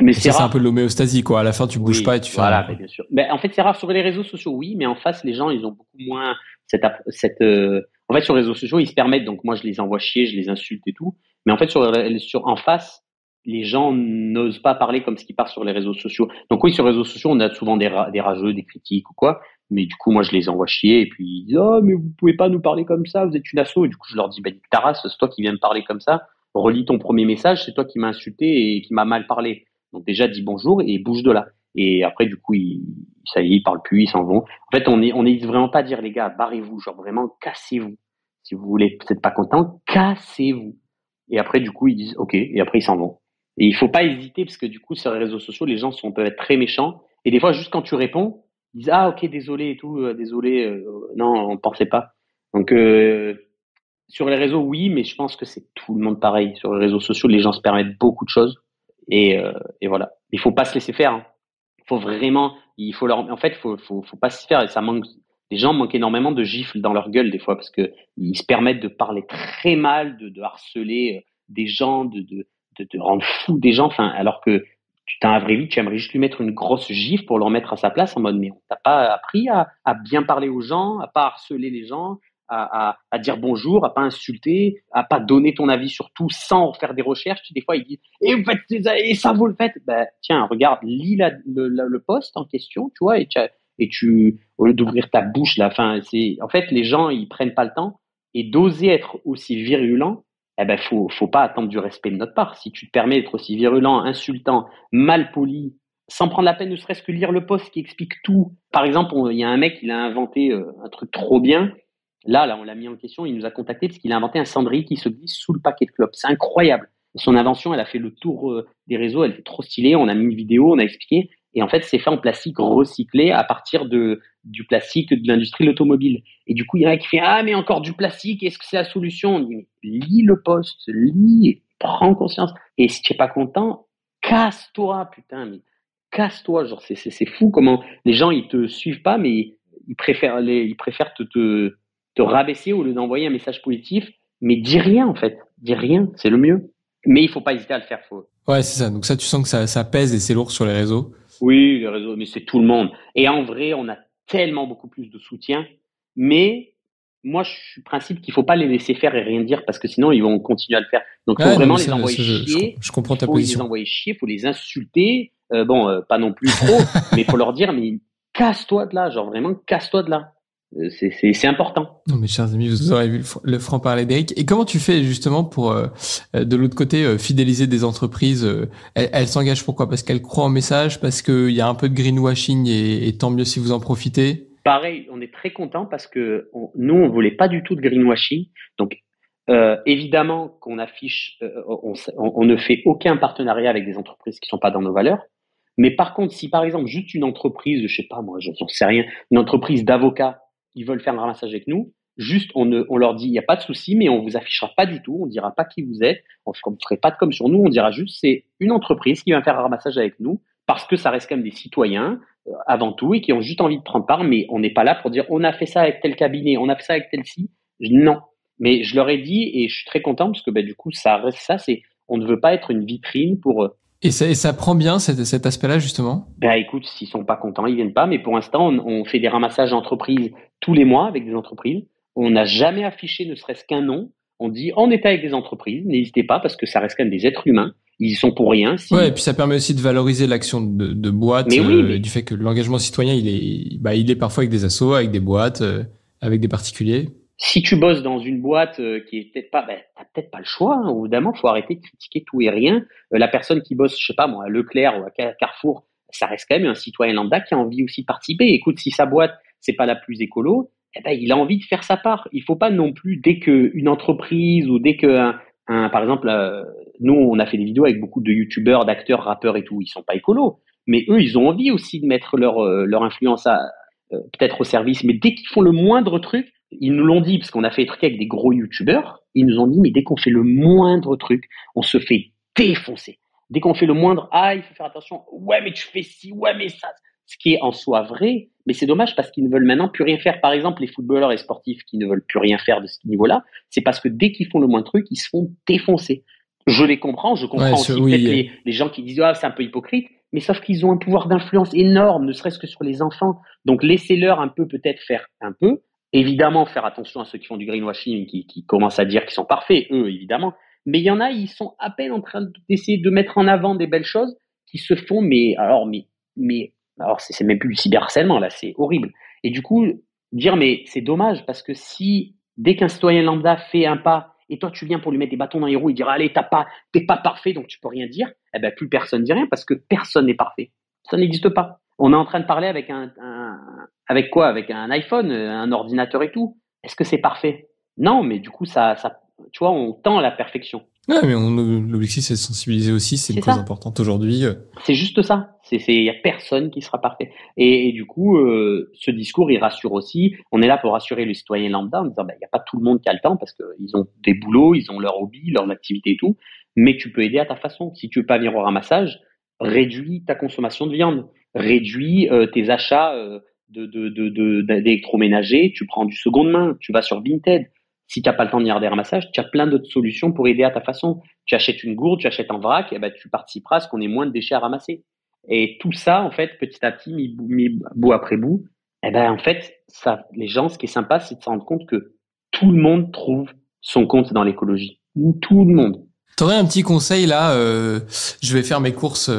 Mais c'est un peu de l'homéostasie, quoi. À la fin, tu bouges pas et tu fais voilà, bien sûr. Mais en fait, c'est rare sur les réseaux sociaux, oui, mais en face, les gens, ils ont beaucoup moins en fait, sur les réseaux sociaux, ils se permettent, donc moi, je les envoie chier, je les insulte et tout. Mais en fait, en face, les gens n'osent pas parler comme ce qui part sur les réseaux sociaux. Donc oui, sur les réseaux sociaux, on a souvent des rageux, des critiques ou quoi. Mais du coup, moi, je les envoie chier et puis ils disent mais vous pouvez pas nous parler comme ça, vous êtes une asso. Et du coup, je leur dis ta race, c'est toi qui viens me parler comme ça. Relis ton premier message, c'est toi qui m'as insulté et qui m'a mal parlé. Donc déjà, dis bonjour et bouge de là. Et après, du coup, ça y est, ils parlent plus, ils s'en vont. En fait, on n'hésite vraiment pas à dire, les gars, barrez-vous, genre vraiment, cassez-vous. Si vous voulez, peut-être pas content, cassez-vous. Et après, du coup, ils disent OK, et après, ils s'en vont. Et il faut pas hésiter, parce que du coup, sur les réseaux sociaux, les gens peuvent être très méchants. Et des fois, juste quand tu réponds, ils disent OK, désolé et tout, désolé, non, on pensait pas. Donc, sur les réseaux, oui, mais je pense que c'est tout le monde pareil. Sur les réseaux sociaux, les gens se permettent beaucoup de choses. Et voilà. Il faut pas se laisser faire. Hein. Faut vraiment, en fait, faut pas se faire. Et ça manque. Les gens manquent énormément de gifles dans leur gueule des fois, parce que ils se permettent de parler très mal, de harceler des gens, de rendre fou des gens. Enfin, alors que dans la vraie vie, tu aimerais juste lui mettre une grosse gifle pour le remettre à sa place en mode mais on t'a pas appris à bien parler aux gens, à pas harceler les gens, à dire bonjour, à pas insulter, à pas donner ton avis sur tout sans faire des recherches. Des fois, ils disent et vous faites et ça vous le faites. Tiens, regarde, lis le post en question, tu vois, et tu au lieu d'ouvrir ta bouche là. Enfin, en fait les gens ils prennent pas le temps et d'oser être aussi virulent. Faut pas attendre du respect de notre part. Si tu te permets d'être aussi virulent, insultant, mal poli, sans prendre la peine ne serait-ce que lire le post qui explique tout. Par exemple, il y a un mec, il a inventé un truc trop bien. Là, on l'a mis en question, il nous a contacté parce qu'il a inventé un cendrier qui se glisse sous le paquet de clopes. C'est incroyable. Son invention, elle a fait le tour des réseaux, elle était trop stylée. On a mis une vidéo, on a expliqué. Et en fait, c'est fait en plastique recyclé à partir du plastique de l'industrie de l'automobile. Et du coup, il y en a qui fait mais encore du plastique, est-ce que c'est la solution? On dit mais lis le post, lis, prends conscience. Et si tu n'es pas content, casse-toi, putain, mais casse-toi. Genre, c'est fou comment les gens ils te suivent pas, mais ils préfèrent te rabaisser au lieu d'envoyer un message positif. Mais dis rien en fait, dis rien, c'est le mieux. Mais il faut pas hésiter à le faire. Ouais, c'est ça. Donc ça, tu sens que ça pèse et c'est lourd sur les réseaux. Oui, les réseaux, mais c'est tout le monde. Et en vrai, on a tellement beaucoup plus de soutien. Mais moi, je suis principe qu'il faut pas les laisser faire et rien dire parce que sinon, ils vont continuer à le faire. Donc, il faut vraiment les envoyer chier. Je comprends ta position. Il faut les envoyer chier, il faut les insulter. Pas non plus trop, mais il faut leur dire, mais casse-toi de là. Genre vraiment, casse-toi de là. C'est important. Non, mes chers amis, vous aurez vu le franc-parler d'Eric. Et comment tu fais justement pour, de l'autre côté, fidéliser des entreprises? Elles s'engagent pourquoi? Parce qu'elles croient en message, parce qu'il y a un peu de greenwashing et tant mieux si vous en profitez. Pareil, on est très content parce que nous, on voulait pas du tout de greenwashing. Donc, évidemment qu'on affiche, on ne fait aucun partenariat avec des entreprises qui sont pas dans nos valeurs. Mais par contre, si par exemple juste une entreprise, je sais pas moi, j'en sais rien, une entreprise d'avocats, ils veulent faire un ramassage avec nous, juste on leur dit il y a pas de souci, mais on vous affichera pas du tout, on dira pas qui vous êtes, on ferait pas de com sur nous, on dira juste c'est une entreprise qui vient faire un ramassage avec nous parce que ça reste quand même des citoyens avant tout et qui ont juste envie de prendre part, mais on n'est pas là pour dire on a fait ça avec tel cabinet, on a fait ça avec tel ci. Non, mais je leur ai dit et je suis très content parce que du coup ça reste ça, c'est On ne veut pas être une vitrine pour eux. Et ça prend bien cet aspect-là, justement? Ben écoute, s'ils sont pas contents, ils viennent pas. Mais pour l'instant, on fait des ramassages d'entreprises tous les mois avec des entreprises. On n'a jamais affiché ne serait-ce qu'un nom. On dit on est avec des entreprises, n'hésitez pas parce que ça reste quand même des êtres humains. Ils y sont pour rien. Ouais, et puis ça permet aussi de valoriser l'action de boîtes, du fait que l'engagement citoyen, il est parfois avec des assos, avec des boîtes, avec des particuliers. Si tu bosses dans une boîte qui est peut-être pas, t'as peut-être pas le choix. Hein. Évidemment, faut arrêter de critiquer tout et rien. La personne qui bosse, je sais pas moi, à Leclerc ou à Carrefour, ça reste quand même un citoyen lambda qui a envie aussi de participer. Écoute, si sa boîte c'est pas la plus écolo, eh ben il a envie de faire sa part. Il faut pas non plus dès que une entreprise ou dès que par exemple, nous on a fait des vidéos avec beaucoup de youtubeurs, d'acteurs, rappeurs et tout, ils sont pas écolos, mais eux ils ont envie aussi de mettre leur influence peut-être au service. Mais dès qu'ils font le moindre truc, ils nous l'ont dit, parce qu'on a fait des trucs avec des gros youtubeurs, ils nous ont dit, mais dès qu'on fait le moindre truc, on se fait défoncer. Dès qu'on fait le moindre, il faut faire attention, ouais, mais tu fais ci, ouais, mais ça, ce qui est en soi vrai, mais c'est dommage parce qu'ils ne veulent maintenant plus rien faire. Par exemple, les footballeurs et sportifs qui ne veulent plus rien faire de ce niveau-là, c'est parce que dès qu'ils font le moindre truc, ils se font défoncer. Je les comprends, je comprends aussi peut-être les gens qui disent, c'est un peu hypocrite, mais sauf qu'ils ont un pouvoir d'influence énorme, ne serait-ce que sur les enfants. Donc laissez-leur un peu peut-être faire un peu. Évidemment, faire attention à ceux qui font du greenwashing, qui commencent à dire qu'ils sont parfaits, eux, évidemment. Mais il y en a, ils sont à peine en train d'essayer de mettre en avant des belles choses qui se font, alors, c'est même plus du cyberharcèlement, là, c'est horrible. Et du coup, dire, mais c'est dommage, parce que si, dès qu'un citoyen lambda fait un pas, et toi, tu viens pour lui mettre des bâtons dans les roues et dire, allez, t'es pas parfait, donc tu peux rien dire, eh ben, plus personne dit rien, parce que personne n'est parfait. Ça n'existe pas. On est en train de parler avec avec quoi? Avec un iPhone, un ordinateur et tout. Est-ce que c'est parfait? Non, mais du coup, ça, tu vois, on tend à la perfection. Ouais, mais l'objectif, c'est de sensibiliser aussi, c'est une cause importante aujourd'hui. C'est juste ça. Il y a personne qui sera parfait. Et du coup, ce discours, il rassure aussi. On est là pour rassurer les citoyens lambda en disant, il y a pas tout le monde qui a le temps parce qu'ils ont des boulots, ils ont leur hobby, leur activité et tout. Mais tu peux aider à ta façon. Si tu veux pas venir au ramassage, réduis ta consommation de viande. Réduis tes achats d'électroménager, tu prends du seconde main, tu vas sur Vinted. Si tu n'as pas le temps de venir des ramassages, tu as plein d'autres solutions pour aider à ta façon. Tu achètes une gourde, tu achètes en vrac, et ben tu participeras à ce qu'on ait moins de déchets à ramasser. Et tout ça, en fait, petit à petit, mis bout après bout, et ben en fait, les gens, ce qui est sympa, c'est de se rendre compte que tout le monde trouve son compte dans l'écologie. Tout le monde. T'aurais un petit conseil là, je vais faire mes courses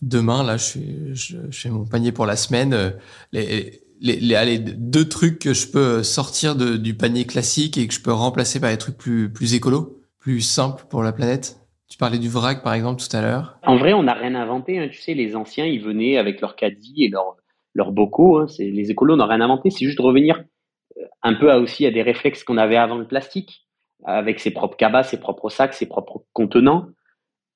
demain, là je fais mon panier pour la semaine, allez, 2 trucs que je peux sortir du panier classique et que je peux remplacer par des trucs plus écolos, plus simples pour la planète. Tu parlais du vrac par exemple tout à l'heure. En vrai, on n'a rien inventé, hein. Tu sais, les anciens ils venaient avec leur caddie et leurs bocaux, hein. Les écolos n'ont rien inventé, c'est juste de revenir un peu aussi à des réflexes qu'on avait avant le plastique, avec ses propres cabas, ses propres sacs, ses propres contenants.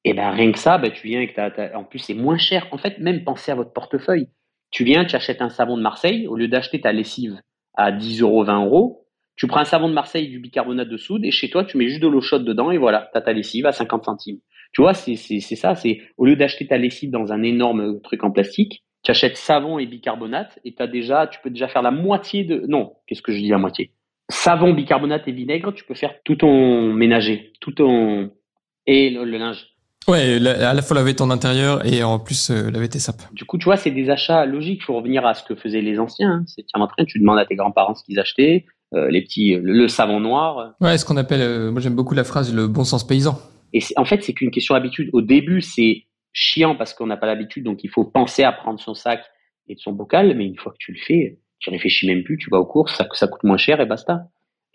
Et ben rien que ça, tu viens avec en plus c'est moins cher. En fait, même pensez à votre portefeuille. Tu viens, tu achètes un savon de Marseille, au lieu d'acheter ta lessive à 10 €, 20 €, tu prends un savon de Marseille, du bicarbonate de soude, et chez toi, tu mets juste de l'eau chaude dedans, et voilà, t'as ta lessive à 50 centimes. Tu vois, c'est ça, au lieu d'acheter ta lessive dans un énorme truc en plastique, tu achètes savon et bicarbonate, et tu peux déjà faire la moitié qu'est-ce que je dis la moitié? Savon, bicarbonate et vinaigre, tu peux faire tout ton ménager, et le linge. Ouais, à la fois laver ton intérieur et en plus laver tes sapes. Du coup, tu vois, c'est des achats logiques. Il faut revenir à ce que faisaient les anciens. Hein. C'est tiens, tu demandes à tes grands-parents ce qu'ils achetaient, le savon noir. Ouais, ce qu'on appelle, moi j'aime beaucoup la phrase, le bon sens paysan. Et en fait, c'est qu'une question d'habitude. Au début, c'est chiant parce qu'on n'a pas l'habitude, donc il faut penser à prendre son sac et son bocal. Mais une fois que tu le fais, tu réfléchis même plus. Tu vas aux courses, ça coûte moins cher et basta.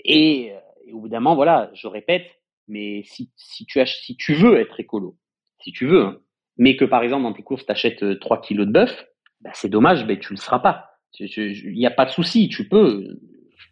Et au bout d'un moment, voilà, je répète. Mais si tu veux être écolo, si tu veux, hein, mais que par exemple dans tes courses tu achètes 3 kilos de bœuf, c'est dommage, tu le seras pas. Il n'y a pas de souci, tu peux,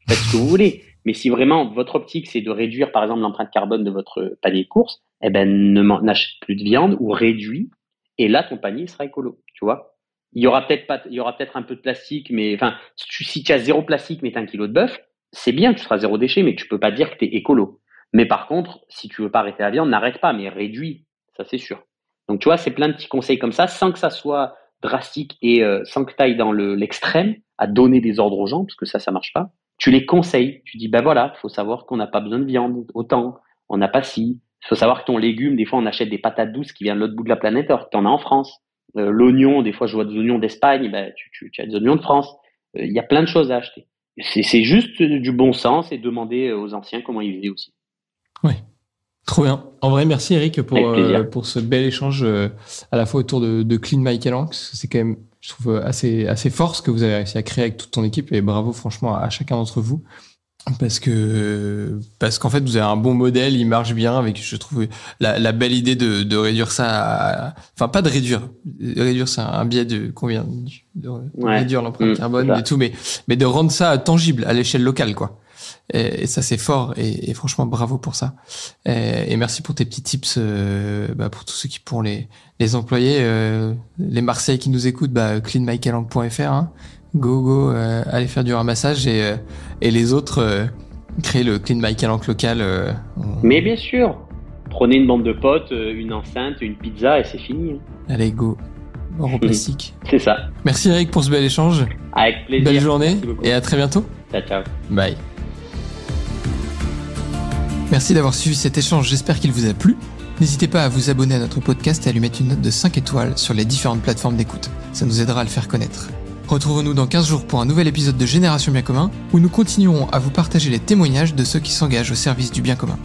faites ce que vous voulez. Mais si vraiment votre optique c'est de réduire par exemple l'empreinte carbone de votre panier de courses, n'achète plus de viande ou réduis, et là ton panier sera écolo, tu vois. Il y aura peut-être un peu de plastique, mais enfin, si tu as 0 plastique mais tu as 1 kilo de bœuf, c'est bien, tu seras 0 déchet, mais tu peux pas dire que tu es écolo. Mais par contre, si tu veux pas arrêter la viande, n'arrête pas, mais réduis, ça c'est sûr. Donc tu vois, c'est plein de petits conseils comme ça, sans que ça soit drastique et sans que tu ailles dans l'extrême, à donner des ordres aux gens, parce que ça marche pas. Tu les conseilles, tu dis, voilà, faut savoir qu'on n'a pas besoin de viande autant, on n'a pas ci, Il faut savoir que ton légume, des fois, on achète des patates douces qui viennent de l'autre bout de la planète alors que tu en as en France. L'oignon, des fois, je vois des oignons d'Espagne, tu as des oignons de France. Il y a plein de choses à acheter. C'est juste du bon sens et demander aux anciens comment ils faisaient aussi. Oui, trop bien. En vrai, merci Eric pour ce bel échange à la fois autour de Clean My Calanque. C'est quand même, je trouve, assez fort ce que vous avez réussi à créer avec toute ton équipe et bravo franchement à chacun d'entre vous. Parce qu'en fait vous avez un bon modèle, il marche bien avec, je trouve, la belle idée de réduire ça enfin pas de réduire c'est un biais qu'on vient de réduire l'empreinte carbone et tout, mais de rendre ça tangible à l'échelle locale, quoi. Et ça c'est fort et franchement bravo pour ça. Et merci pour tes petits tips pour tous ceux qui pourront les employer, les Marseillais qui nous écoutent, cleanmycalanque.fr, hein. Go, allez faire du ramassage et les autres, créer le Clean My Calanque local. Mais bien sûr, prenez une bande de potes, une enceinte, une pizza et c'est fini. Allez, go, hors plastique. C'est ça. Merci Eric pour ce bel échange. Avec plaisir. Belle journée et à très bientôt. Ciao. Bye. Merci d'avoir suivi cet échange, j'espère qu'il vous a plu. N'hésitez pas à vous abonner à notre podcast et à lui mettre une note de 5 étoiles sur les différentes plateformes d'écoute. Ça nous aidera à le faire connaître. Retrouvons-nous dans 15 jours pour un nouvel épisode de Génération Bien Commun, où nous continuerons à vous partager les témoignages de ceux qui s'engagent au service du bien commun.